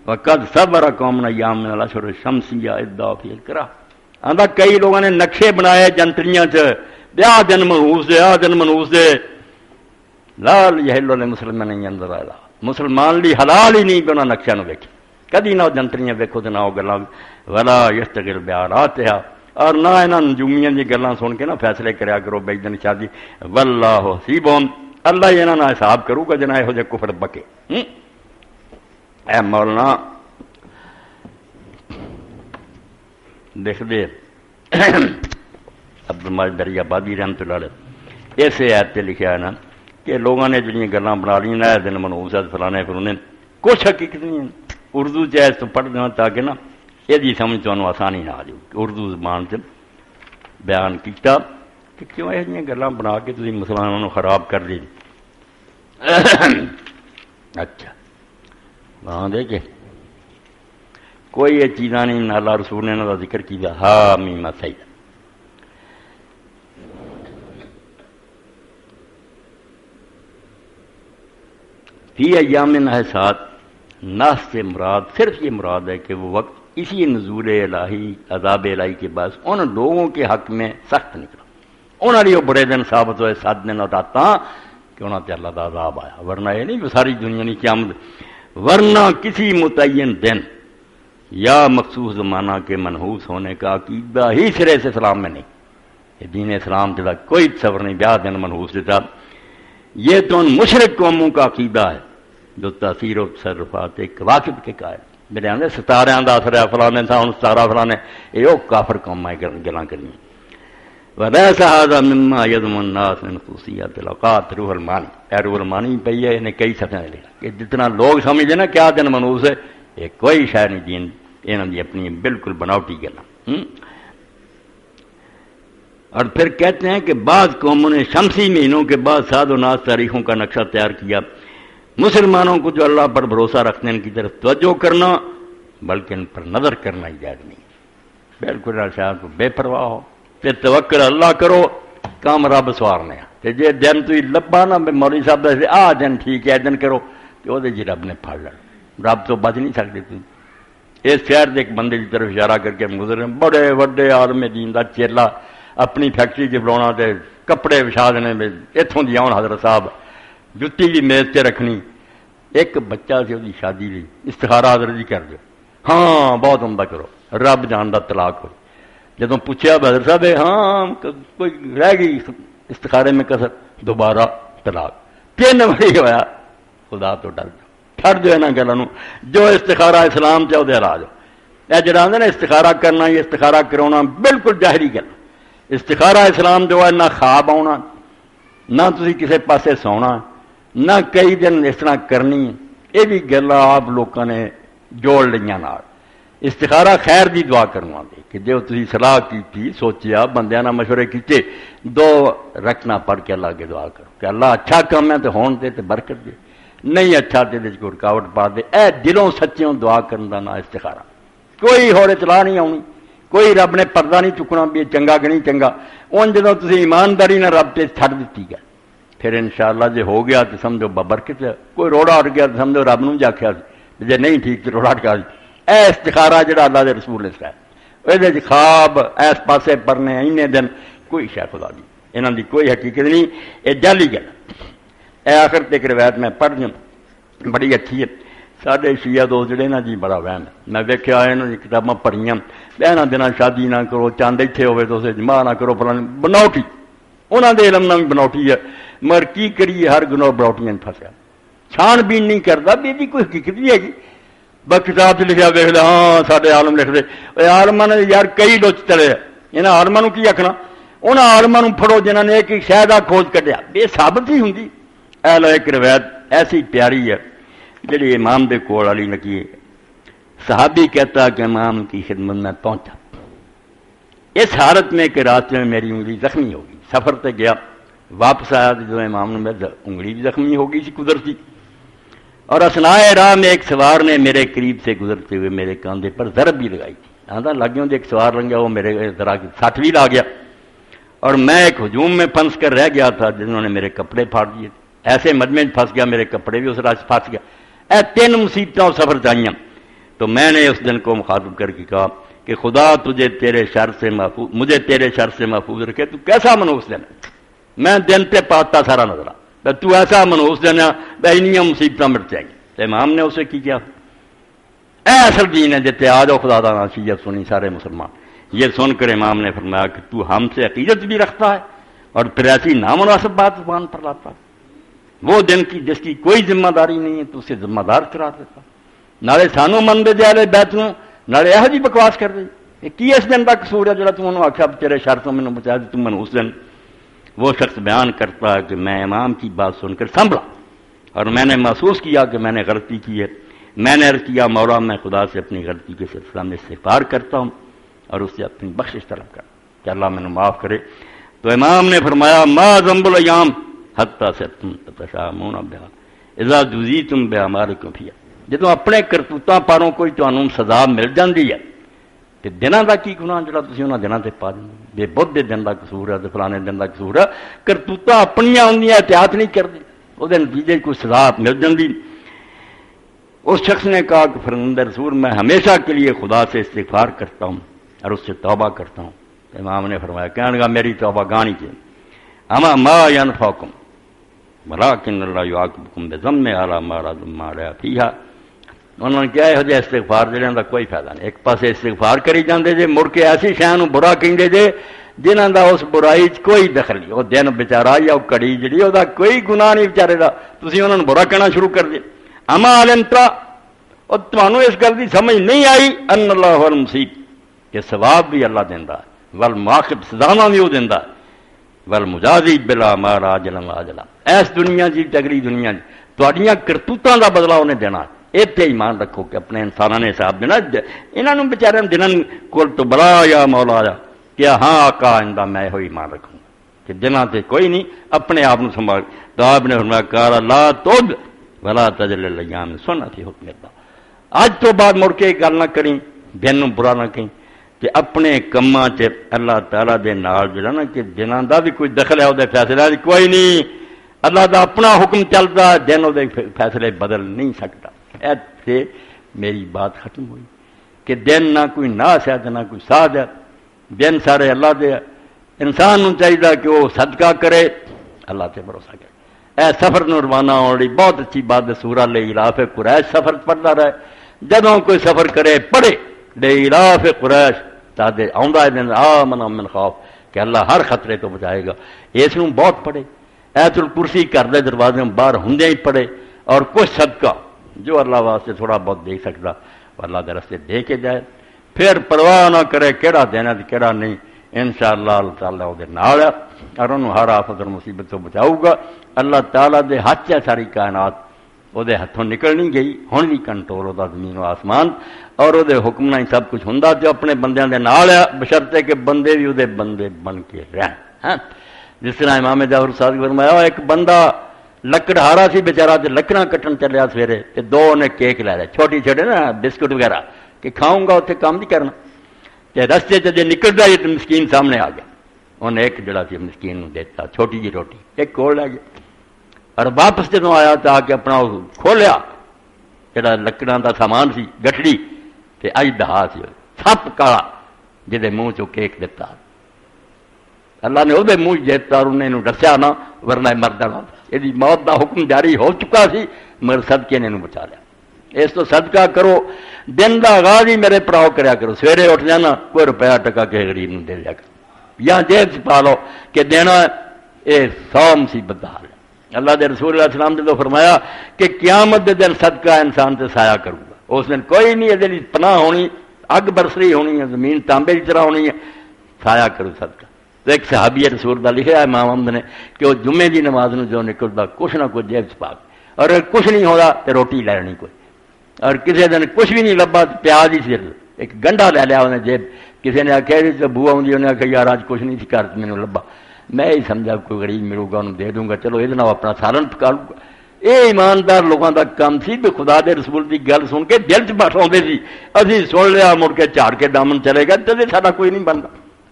وقد صبر قوم ایام من الاشهر الشمسیہ ادعا فی الکرہ. آندا کئی لوگوں نے نقشے بنائے جنتریاں چ آ دن منحوس دے آ دن منحوس دے. لا یحل للمسلمین ان ينظر الی مسلمان لی حلال ہی نہیں بنا نقشہ نو ویکھی کدی نہ جنتریاں ویکھو تے نہ او گلاں ولا یستغل بیاراتها اور نہ انہاں نجومیاں دی گلاں سن کے نہ فیصلے کریا کرو بے دن شادی. واللہ حسیبون اللہ انہاں نال حساب کرو گا جنہ ہو جے کفر بکے. اے مولانا دیکھ دے عبدالمجید دریا آبادی رحمۃ اللہ علیہ ایسے آیت تے لکھا ہے نا کہ لوگوں نے جڑیاں گلاں بنا لی نا دن منحوس ہے فلانے فلانے کچھ حقیقت نہیں ہے. اردو چیز تو پڑھ دینا تاکہ نا یہ سمجھ تمہیں آسانی نہ آ جائے. اردو زبان سے بیان کیتا کہ کیوں یہ گلاں بنا کے تسی مسلمانوں خراب کر لی. اچھا وہاں دے کے کوئی یہ چیزاں نہیں نہ اللہ رسول نے انہاں دا ذکر کیا. ہاں میم سید فی ایام نحسات ناس سے مراد صرف یہ مراد ہے کہ وہ وقت اسی نزول الہی عذاب الہی کے بعد ان لوگوں کے حق میں سخت نکلا. انہوں نے وہ بڑے دن ثابت ہوئے 7 دن اور راتاں کہ انہوں نے اللہ کا عذاب آیا. ورنہ یہ نہیں کہ ساری دنیا نہیں قیامت، ورنہ کسی متعین دن یا مخصوص زمانہ کے منحوس ہونے کا عقیدہ ہی سرے سے اسلام میں نہیں. یہ دین اسلام کے بعد کوئی تصور نہیں بیا دن منحوس دیتا. یہ تو ان مشرک قوموں کا عقیدہ ہے جو تاثیر و تصرفات واقف کے قائل. میرے آدھے ستارے کا اثر ہے فلانے تھا ہوں ستارہ فلانے یہ کافر قوم گلاں کرییں. وَلَيْسَ هَذَا مِمَّا يَضْمُنُ النَّاسَ مِنْ خُصُوصِيَّاتِ الْأَوْقَاتِ روح المانی. روح المانی پہ ہے انہیں کئی صفحے لکھا کہ جتنا لوگ سمجھے نا کیا دن منحوس ہے یہ کوئی شے نہیں. دین انہوں نے اپنی بالکل بناوٹی گلاں. اور پھر کہتے ہیں کہ بعض قوموں نے شمسی مہینوں کے بعد ساد و ناز تاریخوں کا نقشہ تیار کیا. مسلمانوں کو جو اللہ پر بھروسہ رکھتے ہیں ان کی طرف توجہ کرنا بلکہ ان پر نظر کرنا ہی جائز نہیں. بالکل شاید بے پرواہ ہو پھر توکل اللہ کرو کام رب سوارنے تے جے دن تھی لبا نا مولوی صاحب دسے آ دن ٹھیک ہے دن کرو تو وہ جی رب نے پھڑ لینا، رب تو بچ نہیں سکتے تھی۔ اس شہر کے ایک بندے کی طرف اشارہ کر کے گزرے، بڑے وڈے عالم دین دا چیلا، اپنی فیکٹری چ بنا تے کپڑے وچھا دینے، اتوں دی آن حضرت صاحب جتی بھی میز سے رکھنی۔ ایک بچہ سی وہ شادی لی، استخارہ حضرت جی کر دو، ہاں بہت عمدہ کرو، رب جاندا طلاق ہو۔ جدوں پوچھا حضرت صاحب ہاں کوئی رہ گئی استخارے میں کسر، دوبارہ طلاق 3 باری ہوا۔ خدا تو ڈر جاؤ، چھڑ دو یہاں گلوں، جو استخارہ اسلام چاہو دے راج یہ جڑا آدھے نا استخارہ کرنا یا استخارہ کرانا بالکل ظاہری گل۔ استخارہ اسلام جو ہے نہ خواب آنا، نہ تسی کسے پاسے سونا، نہ کئی دن اس طرح کرنی، یہ بھی گلاں آپ لوگوں نے جوڑ لیاں نال۔ استخارہ خیر دی دعا کرنا دے کہ جو تسی صلاح کی سوچیا بندیاں نہ مشورے کیتے 2 رکھنا پڑھ کے اللہ کے دعا کرو کہ اللہ اچھا کام ہے تو ہون دے تے برکت دے، نہیں اچھا تے کوئی رکاوٹ پا دے۔ اے دلوں سچیوں دعا کرن دا نا استخارہ۔ کوئی ہوڑے چلا نہیں آنی، کوئی رب نے پردہ نہیں چکنا بھی چنگا کہ نہیں چنگا، ان جدوں تسی ایمانداری نہ رب تے چھڈ دتی گئے پھر انشاءاللہ جے ہو گیا تو سمجھو ببرکت ہے، کوئی روڑا اڑ گیا تو سمجھو رب نوں جاکھیا جے نہیں ٹھیک تو روڑا اٹکا دی۔ اے استخارہ جڑا اللہ دے رسول اس ہے یہ خواب اس پاسے پرنے اینے دن کوئی شے خدا دی انہاں دی کوئی حقیقت نہیں، یہ جعلی گل۔ اے آخر تک روایت میں پڑھ دوں بڑی اچھی ہے۔ ساڈے شیعہ دوست جڑے نا جی بڑا وہم ہے، میں ویکھیا انہاں دی کتاباں پڑھیاں، بہنا دن شادی نہ کرو، چاند اتنے ہوئے تو اسے جمع نہ کرو، فلاں بناوٹی انہاں دے علم نہ بھی بناوٹی ہے، مگر کی کریے ہر گناہ بناوٹیاں پھسیا، چھان بین نہیں کرتا بھی یہ کوئی حقیقت نہیں ہے گی۔ بس کتاب سے لکھا ویخ لیا، ہاں سارے عالم لکھ دے، آلما نے یار کئی لچ تلے، یہاں آلما کی آخنا، انہوں آلما پڑھو جنہوں نے ایک شہ کا کھوج کھیا، بے ثابت ہی ہوں۔ ایک روایت ایسی پیاری ہے جڑی امام دے کول والی لگی ہے۔ صحابی کہتا کہ امام کی خدمت میں پہنچا، اس حالت میں کہ راستے میں میری انگلی زخمی ہوگی، سفر تے گیا، واپس آیا تو جو امام نے میری انگلی بھی زخمی ہو گئی سی قدرتی، اور اسنائے راہ میں ایک سوار نے میرے قریب سے گزرتے ہوئے میرے کاندھے پر ضرب بھی لگائی تھی۔ آدھا لگیوں ایک سوار لنگا، وہ میرے ذرا سٹ بھی لا گیا، اور میں ایک ہجوم میں پھنس کر رہ گیا تھا جنہوں نے میرے کپڑے پھاڑ دیے، ایسے مجمع میں پھنس گیا، میرے کپڑے بھی اس راہ سے پھنس گیا۔ اے 3 مصیبتیں اور سفر چاہیے۔ تو میں نے اس دن کو مخاطب کر کے کہا کہ خدا تجھے تیرے شر سے محفوظ، مجھے تیرے شر سے محفوظ رکھے۔ تو کیسا منوس دن، میں دن پہ پاتا سارا نظر آ، تو ایسا منوس دینا اینیاں مصیبتیں مٹ جائیں گی۔ تو امام نے اسے کی کیا، اے اصل دین ہے جتے آ جاؤ خدا دا نصیحت سنی سارے مسلمان۔ یہ سن کر امام نے فرمایا کہ تو ہم سے عقیدت بھی رکھتا ہے اور پھر ایسی نامناسب بات زبان پر لاتا ہے، وہ دن کی جس کی کوئی ذمہ داری نہیں ہے تو اسے ذمہ دار قرار دیتا، نالے سانو من دے دے والے بیت نوں نالے یہ جی بکواس کر دے۔ کی اس دن کا قصور ہے جڑا تم انہوں آخیا تیرے شر تو مینوں بچا دے، تم منوس دن۔ وہ شخص بیان کرتا ہے کہ میں امام کی بات سن کر سنبھلا اور میں نے محسوس کیا کہ میں نے غلطی کی ہے۔ میں نے عرض کیا مولا میں خدا سے اپنی غلطی کے سلسلہ میں استغفار کرتا ہوں اور اس سے اپنی بخشش طلب کرتا ہوں کہ اللہ مینوں معاف کرے۔ تو امام نے فرمایا ما ذنب الیام حتی صرتم تتشامون بها اذا جزیتم باعمالکم فیہا، جدوں اپنے کرتوتاں پاروں کوئی تانوں سزا مل جاندی ہے تے دناں دا کی گناہ جڑا تسی انہاں دناں تے پا دیندے، بے بدھ دے دن دا قصور ہے تے فلانے دن دا قصور ہے، کرتوتاں اپنیاں ہوندیاں احتیاط نہیں کردی، وہ دے نتیجے کوئی سزا مل جاندی۔ اس شخص نے کہا کہ فرزند رسول میں ہمیشہ کے لیے خدا سے استغفار کرتا ہوں اور اس سے توبہ کرتا ہوں۔ امام نے فرمایا کہنے لگا میری توبہ گانی چاہیے، اما ما ینفعکم ولکن اللہ یعاقبکم بذنب علی ما رضم علی فیہا۔ انہوں نے کیا یہ استغفار جہاں کا کوئی فائدہ نہیں، ایک پاسے استغفار کری جاندے جے، مڑ کے ایسی شے نوں برا کہندے جے جنہاں دا اس برائی چ کوئی دخل نہیں، وہ دن بیچارہ یا وہ کڑی جڑی وہ کوئی گناہ نہیں بیچارے دا، تسی انہوں نے برا کہنا شروع کر دیا۔ اما علمتا، اور تمہوں اس گل کی سمجھ نہیں آئی ان اللہ المصیب کہ ثواب بھی اللہ دیندا ہے، والمعاقب سزاواں بھی وہ دیندا ہے، والمجازی بلا ما راجلا واجلا، اس دنیا جی تگری دنیا جی تہاڈیاں کرتوتاں دا بدلہ انہیں دینا ہے۔ اتنے ایمان رکھو کہ اپنے انسانوں نے حساب دینا، انہوں بچارے دنوں کول تو بلا یا مولا آیا کہ ہاں آقا آئندہ میں یہ ایمان رکھوں کہ دنوں سے کوئی نہیں، اپنے آپ کو سنبھال۔ تو آپ نے فرمایا قال لا تد ولا تجل الايام سنت حکم اللہ، اج تو بعد مڑ کے گل نہ کریں، دن برا نہ کہیں۔ تے اپنے کماں چ اللہ تعالیٰ دے نال جڑا نا کہ جنہاں دا بھی کوئی دخل ہے وہ فیصلہ کوئی نہیں، اللہ دا اپنا حکم چلتا، جن وہ فیصلے بدل نہیں سکتا۔ ایتھے میری بات ختم ہوئی کہ دن نہ کوئی ناس ہے نہ کوئی ساز ہے، دن سارے اللہ دے۔ انسان نو چاہیے کہ وہ صدقہ کرے، اللہ سے بھروسہ کرے۔ اے سفر نو روانہ ہونے والی بہت اچھی بات ہے، سورہ لإلاف قریش سفر پڑھتا رہے، جدوں کوئی سفر کرے پڑھے لإلاف قریش تاکہ آؤندا ہے دن آمن من خوف کہ اللہ ہر خطرے تو بچائے گا۔ اس نو بہت پڑھے، ایت الکرسی گھر دے دروازے باہر ہوندے ہی پڑھے، اور کچھ صدقہ جو اللہ واسطے تھوڑا بہت دے سکتا اللہ دے راستے دے کے جائے، پھر پرواہ نہ کرے کیڑا دینا تے کیڑا نہیں، انشاءاللہ اللہ تعالیٰ وہ نال ہے اور انہوں ہر آفت اور مصیبت تو بچاؤ گا۔ اللہ تعالیٰ دے ہاتھ ہے ساری کائنات، وہ دے ہاتھوں نکل نہیں گئی، ہن بھی کنٹرول ہوتا زمین و آسمان، اور وہ دے حکم نہ ہی سب کچھ ہوندا تے اپنے بندیاں دے نال ہے، بشرطے کہ بندے بھی وہ دے بندے بن کے رہن۔ ہاں جس طرح امام جعفر صادق فرمایا ایک بندہ لکڑہارا سی بیچارہ تے لکڑاں کٹن چلیا سویرے تے دو نے کیک لے لے چھوٹی چھوٹے نا بسکٹ وغیرہ کہ کھاؤں گا اتنے کام نہیں کرنا، تے رستے چ جے نکلدا ہی تے مسکین سامنے آ گیا، انہیں ایک جڑا سی مسکین نو دیتا چھوٹی جی روٹی، ایک کول لے گیا، اور واپس جدوں آیا تو آ کے اپنا کھولیا جڑا لکڑاں دا سامان سی گٹڑی تے اج دہا سی سپ کالا جہدے منہ چو کیک دیتا، اللہ نے وہ منہ جیتا اور انہیں دسیا نہ ورنہ مر جانا، یہ موت دا حکم جاری ہو چکا سی مگر صدقے نے بچا لیا۔ اس تو صدقہ کرو، دن دا آغاز ہی میرے پراؤ کریا کرو، سویرے اٹھ جانا کوئی روپیہ ٹکا کے غریب نو دے دیا کرو، یا جیب سے پا لو کہ دینا یہ 100 مصیبت دا حال ہے۔ اللہ دے رسول علیہ السلام نے تو فرمایا کہ قیامت دے دن صدقہ انسان سے سایہ کروں گا، اس دن کوئی نہیں یہ پناہ ہونی، اگ برسری ہونی ہے، زمین تانبے کی طرح ہونی ہے، سایہ کرو صدقہ۔ تو ایک صحابی رسول دا لکھا ہے امام احمد نے کہ وہ جمعے دی نماز نو جو نکلتا کچھ نہ کچھ جیب چ پا کے، اور اگر کچھ نہیں ہوتا تو روٹی لینی کوئی، اور کسی دن کچھ بھی نہیں لبا تو پیاز ہی صرف ایک گنڈا لے لیا انہیں جیب، کسی نے آخیا جی بو آؤں انہیں آخیا یار آج کچھ نہیں سی کر مینوں لبا، میں ہی سمجھا کوئی غریب ملوں گا انہوں دے دوں گا، چلو یہ اپنا سالن پکا لوں گا۔ یہ ایماندار لوگوں کا کام سی بھی خدا دے رسول کی گل سن کے دل چ بٹھاؤندے سی، ابھی سن لیا مڑ کے جھاڑ کے دامن چلے گا تو ساڈا کوئی نہیں بنتا،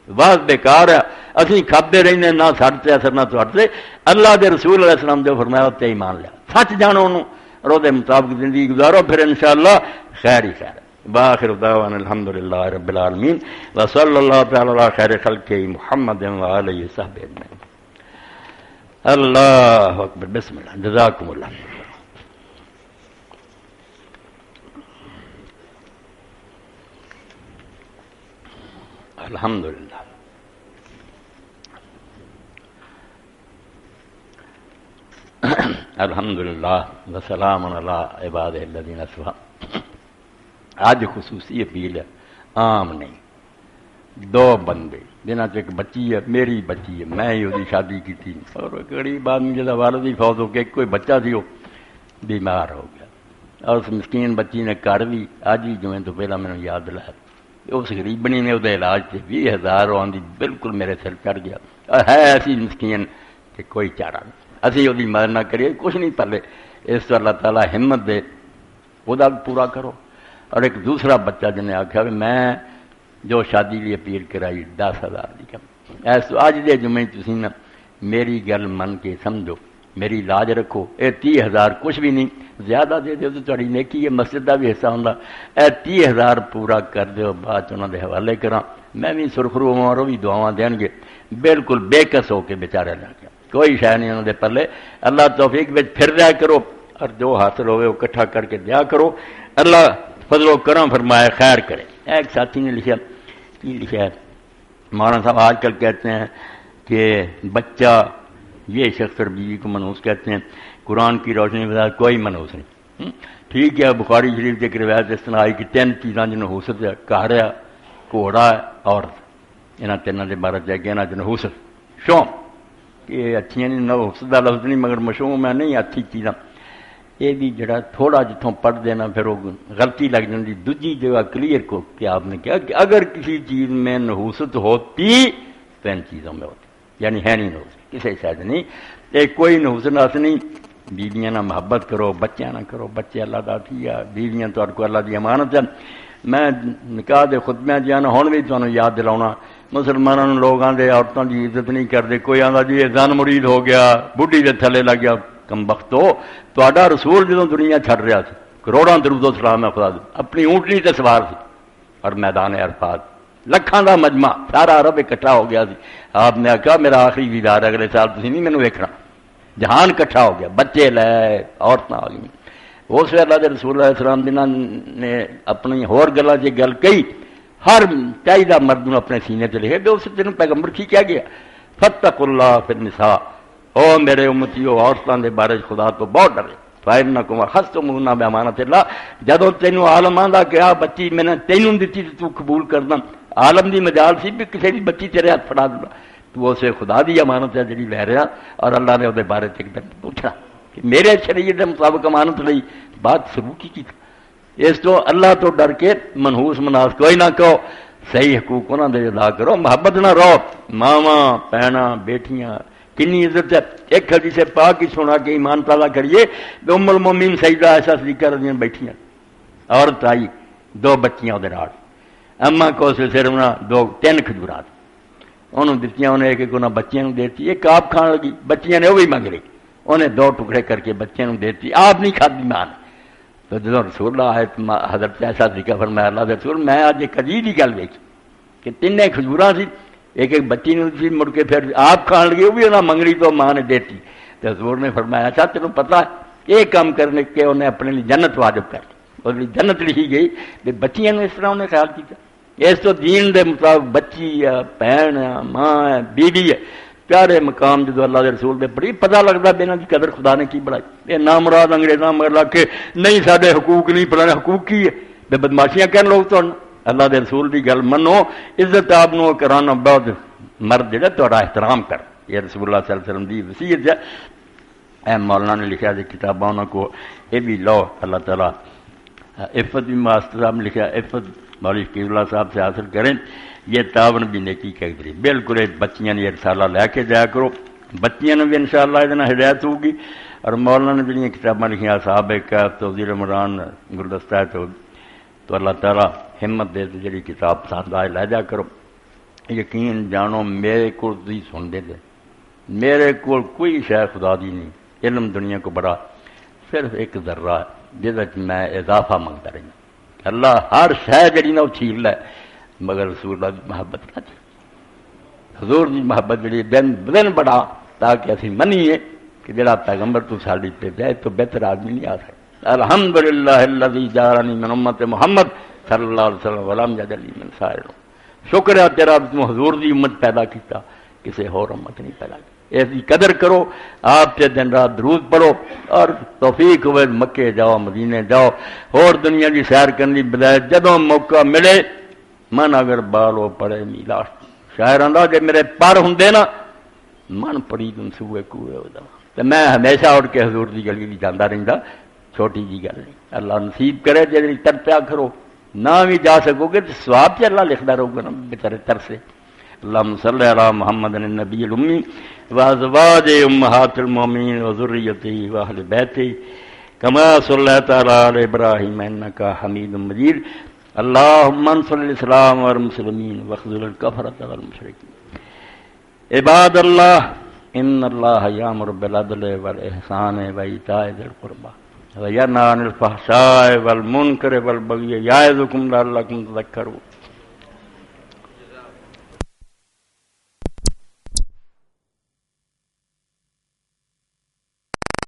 بس بیکار ہے، اسی کھاتے رہنے نہ ساڈے تے اثر نہ تہاڈے تے۔ اللہ دے رسول علیہ السلام جو فرمایا تے ایمان لیا، سچ جانو انہوں اور وہ مطابق زندگی گزارو، پھر انشاءاللہ خیر ہی خیر ہے۔ باخر دعوانا الحمدللہ رب العالمین وصلی اللہ تعالی علی خیر خلقہ محمد وآلہ وصحبہ اجمعین۔ اللہ اکبر، بسم اللہ، جزاکم اللہ۔ الحمدللہ الحمدللہ وسلام علی عبادہ الذین اصطفیٰ۔ آج خصوصی اپیل ہے، عام نہیں، دو بندے جنہاں چ ایک بچی ہے، میری بچی ہے، میں ہی وہی شادی کی تھی، اور ایک غریب آدمی جہاں والد ہی فوت ہو کے کوئی بچہ سی وہ بیمار ہو گیا، اور اس مسکین بچی نے کر بھی آج ہی جمعے تو پہلا مینوں یاد دلایا، اس غریبنی نے وہ علاج سے 20,000 آندی بالکل میرے سر چڑھ گیا، اور ہے ایسی مسکین کہ کوئی چارہ نہیں، اسی وہ مدد نہ کریے کچھ نہیں پلے، اس تو اللہ تعالیٰ ہمت دے وہ پورا کرو۔ اور ایک دوسرا بچہ جن نے آخیا کہ میں جو شادی لی اپیل کرائی 10,000 کی کم، ایسا اج دے جمعے تسی نا میری گل من کے سمجھو، میری لاج رکھو، اے 30,000 کچھ بھی نہیں، زیادہ دے دیو تو تھوڑی نیکی ہے، مسجد کا بھی حصہ ہوندا، اے 30,000 پورا کر دیو، بعد انہاں دے حوالے کراں، میں بھی سرخرو ہوں اور وہ بھی دعاواں دین گے، بالکل بے کس ہو کے بیچارے لگ گیا، کوئی شے نہیں انہاں دے پلے۔ اللہ توفیق وچ پھر رہا کرو، اور جو حاصل ہوئے وہ اکٹھا کر کے دیا کرو، اللہ فضل و کرم فرمائے خیر کرے۔ ایک ساتھی نے لکھا ہے مولانا صاحب آج کل کہتے ہیں کہ بچہ یہ شخص اور بیوی کو منحوس کہتے ہیں، قرآن کی روشنی کے بغیر کوئی منحوس نہیں۔ ٹھیک ہے، بخاری شریف کی ایک روایت اس طرح آئی کہ 3 چیزاں جن نحوست ہے، کہڑ ہے، گھوڑا ہے، عورت، یہاں تینوں کے بارے جا کے یہاں نحوست شوم، یہ اچھی نہیں، نحوست کا لفظ نہیں مگر مشوم ہے نہیں اچھی چیزاں، یہ بھی جڑا تھوڑا جتوں پڑھ دینا پھر وہ غلطی لگ جاتی۔ دوسری جگہ کلیئر کو کہ آپ نے کہا کہ اگر کسی چیز میں نحوست ہوتی تو ان چیزوں میں ہوتی، یعنی ہے نہیں نحوست کسی شاید نہیں، ایک کوئی نحوست نہیں۔ بیویاں نہ محبت کرو، بچیاں نہ کرو، بچے اللہ کا عطیہ، بیویاں تو کو اللہ کی امانت ہے۔ میں نکاح دے خطبے جانا ہن بھی تمہیں یاد دلاؤنا مسلمانوں لوگوں کے عورتوں کی عزت نہیں کرتے کوئی آتا جی یہ زن مرید ہو گیا بڈھی دے تھلے لگ گیا کم بختو تا رسول جدوں دنیا چھڈ رہا سی کروڑاں درود و سلام خدا اپنی اونٹنی تے سوار سی اور میدان عرفات لکھاں دا مجمع سارا عرب اکٹھا ہو گیا سی آپ نے آخیا میرا آخری دیدار اگلے سال تسی نہیں مینوں ویکھنا جہان اکٹھا ہو گیا بچے لے عورتیں آ گئی اس ویلے اللہ دے رسول اللہ علیہ السلام جنہاں نے اپنی ہور گلاں چ گل کہی ہر چاہیے مرد نوں اپنے سینے تے لکھے اس دن پیغمبر کی کیا گیا فتقوا اللہ فی النساء او میرے امتیو عورتوں دے بارے خدا تو بہت ڈرے فَإِنَّكُمْ أَخَذْتُمُوهُنَّ بِأَمَانَةِ اللَّهِ جدوں تینوں عالم آندا کہ آ بچی میں نے تینوں دتی تو قبول کردا عالم دی مجال سی بھی کسی دی بچی تیرے ہاتھ پھڑا دوں تو اسے خدا دی امانت ہے جڑی لے رہا اور اللہ نے وہ بارے ایک دن پوچھا کہ میرے شریعت کے مطابق امانت لئی بات سلوکی کی اس تو اللہ تو ڈر کے منحوس مناس کوئی نہ کہو صحیح حقوق انہوں نے ادا کرو محبت نہ رہو ماواں بہناں بیٹیاں کنی عزت ہے ایک حدیث پاک کی سنا کے ایمان تازہ کریے ام المومنین سیدہ عائشہ صدیقہ رضی اللہ بیٹھیاں عورت آئی دو بچیاں وہ نال اما کو صرف دو تین کھجورات انہوں دتیاں انہیں ایک انہیں بچیاں نوں دیتی ایک آپ کھان لگی بچیاں نے وہ بھی منگ رہی انہیں دو ٹکڑے کر کے بچیاں نوں دیتی آپ نہیں کھادی مان تو جدوں رسول اللہ آئے حضرت عائشہ صدیقہ فرمایا اللہ دے رسول میں اج ایک عجیب کی گل ویکھی کہ تینے کھجوراں سی ایک ایک بچی نے سی مڑ کے پھر آپ کھان لگے وہ بھی انہیں منگنی تو ماں نے دیتی تو حضور نے فرمایا اچھا تینوں پتہ یہ کام کرنے کے انہیں اپنے لیے جنت واجب کر لی اور جنت لکھی گئی کہ بچیاں اس طرح انہیں خیال کیا اس تو دین دے مطابق بچی ہے بہن ہے ماں ہے بیوی ہے پیارے مقام جدو اللہ دے رسول دے بڑی پتہ لگتا بے کی قدر خدا نے کی بڑھائی یہ نامراد انگریزاں مگر لگ کے نہیں سارے حقوق نہیں پرانے حقوق کی ہے بے بدماشیاں کہنے لوگ تو اللہ دے رسول کی گل منو عزت آپ نو کرانا بہت مرد جڑا تہاڈا احترام کر یہ رسول اللہ صلی اللہ علیہ وسلم دی وصیت ہے اے مولانا نے لکھا جی کتاباں انہوں کو یہ بھی لو اللہ تعالیٰ عفت بھی ماسٹر صاحب نے لکھا عفت مولوی فقیر اللہ صاحب سے حاصل کریں یہ تعاون بھی نیکی کا ذریعہ بالکل بچیاں نے رسالہ لے کے جایا کرو بچیاں نے بھی انشاءاللہ ادنا ہدایت ہوگی اور مولانا نے جڑیاں کتاباں لکھیاں اصحاب کہف توزیر عمران گلدستہ تو اللہ تعالیٰ ہمت دے تو جڑی کتاب ساتھ آئے لے جا کرو یقین جانو میرے کو تھی سن دے میرے کو کوئی شے خدا دی نہیں علم دنیا کو بڑا صرف ایک ذرہ ہے جس میں اضافہ منگتا رہی اللہ ہر شے جڑی نا وہ چھیل لے مگر رسول اللہ کی محبت نہ تھی حضور کی محبت جڑی دن بدن بڑا تاکہ اسی منیے کہ جڑا پیغمبر تو ساڑی پہ جائے تو بہتر آدمی نہیں آ سکتا الحمدللہ الذی جعلنی من امت محمد صلی اللہ علیہ وسلم ولم یجعلنی من سائر شکر ہے تیرا تو حضور دی امت پیدا کیتا کسی اور امت نہیں پیدا کی ایسی قدر کرو آپ سے دن رات درود پڑھو اور توفیق ہوئے مکے جاؤ مدینے جاؤ اور دنیا کی سیر کرنے بجائے جدوں موقع ملے من اگر بالو پڑے میلا شاعر آندا جے میرے پر ہوندے نا من پڑی تم سوئے کوئے ہو جا تو میں ہمیشہ اٹھ کے حضور کی گلی جانا رہتا چھوٹی جی گل نہیں اللہ نصیب کرے جی ترپیا کرو نہ بھی جا سکو گے تو سواب سے اللہ لکھتا رہو گا نا بےچارے ترسے اللہم صلی علی محمد النبی الامی وازواج امہات المومنین وذریتہ واہل بیتہ کما صلیت علی ابراہیم انکا حمید مجید اللہم انصر الاسلام والمسلمین واخذل الکفرۃ والمشرکین عباد اللہ ان اللہ یامر بالعدل والإحسان وإیتاء ذی القربى وینہی عن الفحشاء والمنکر والبغی یعظکم لعلکم تذکرون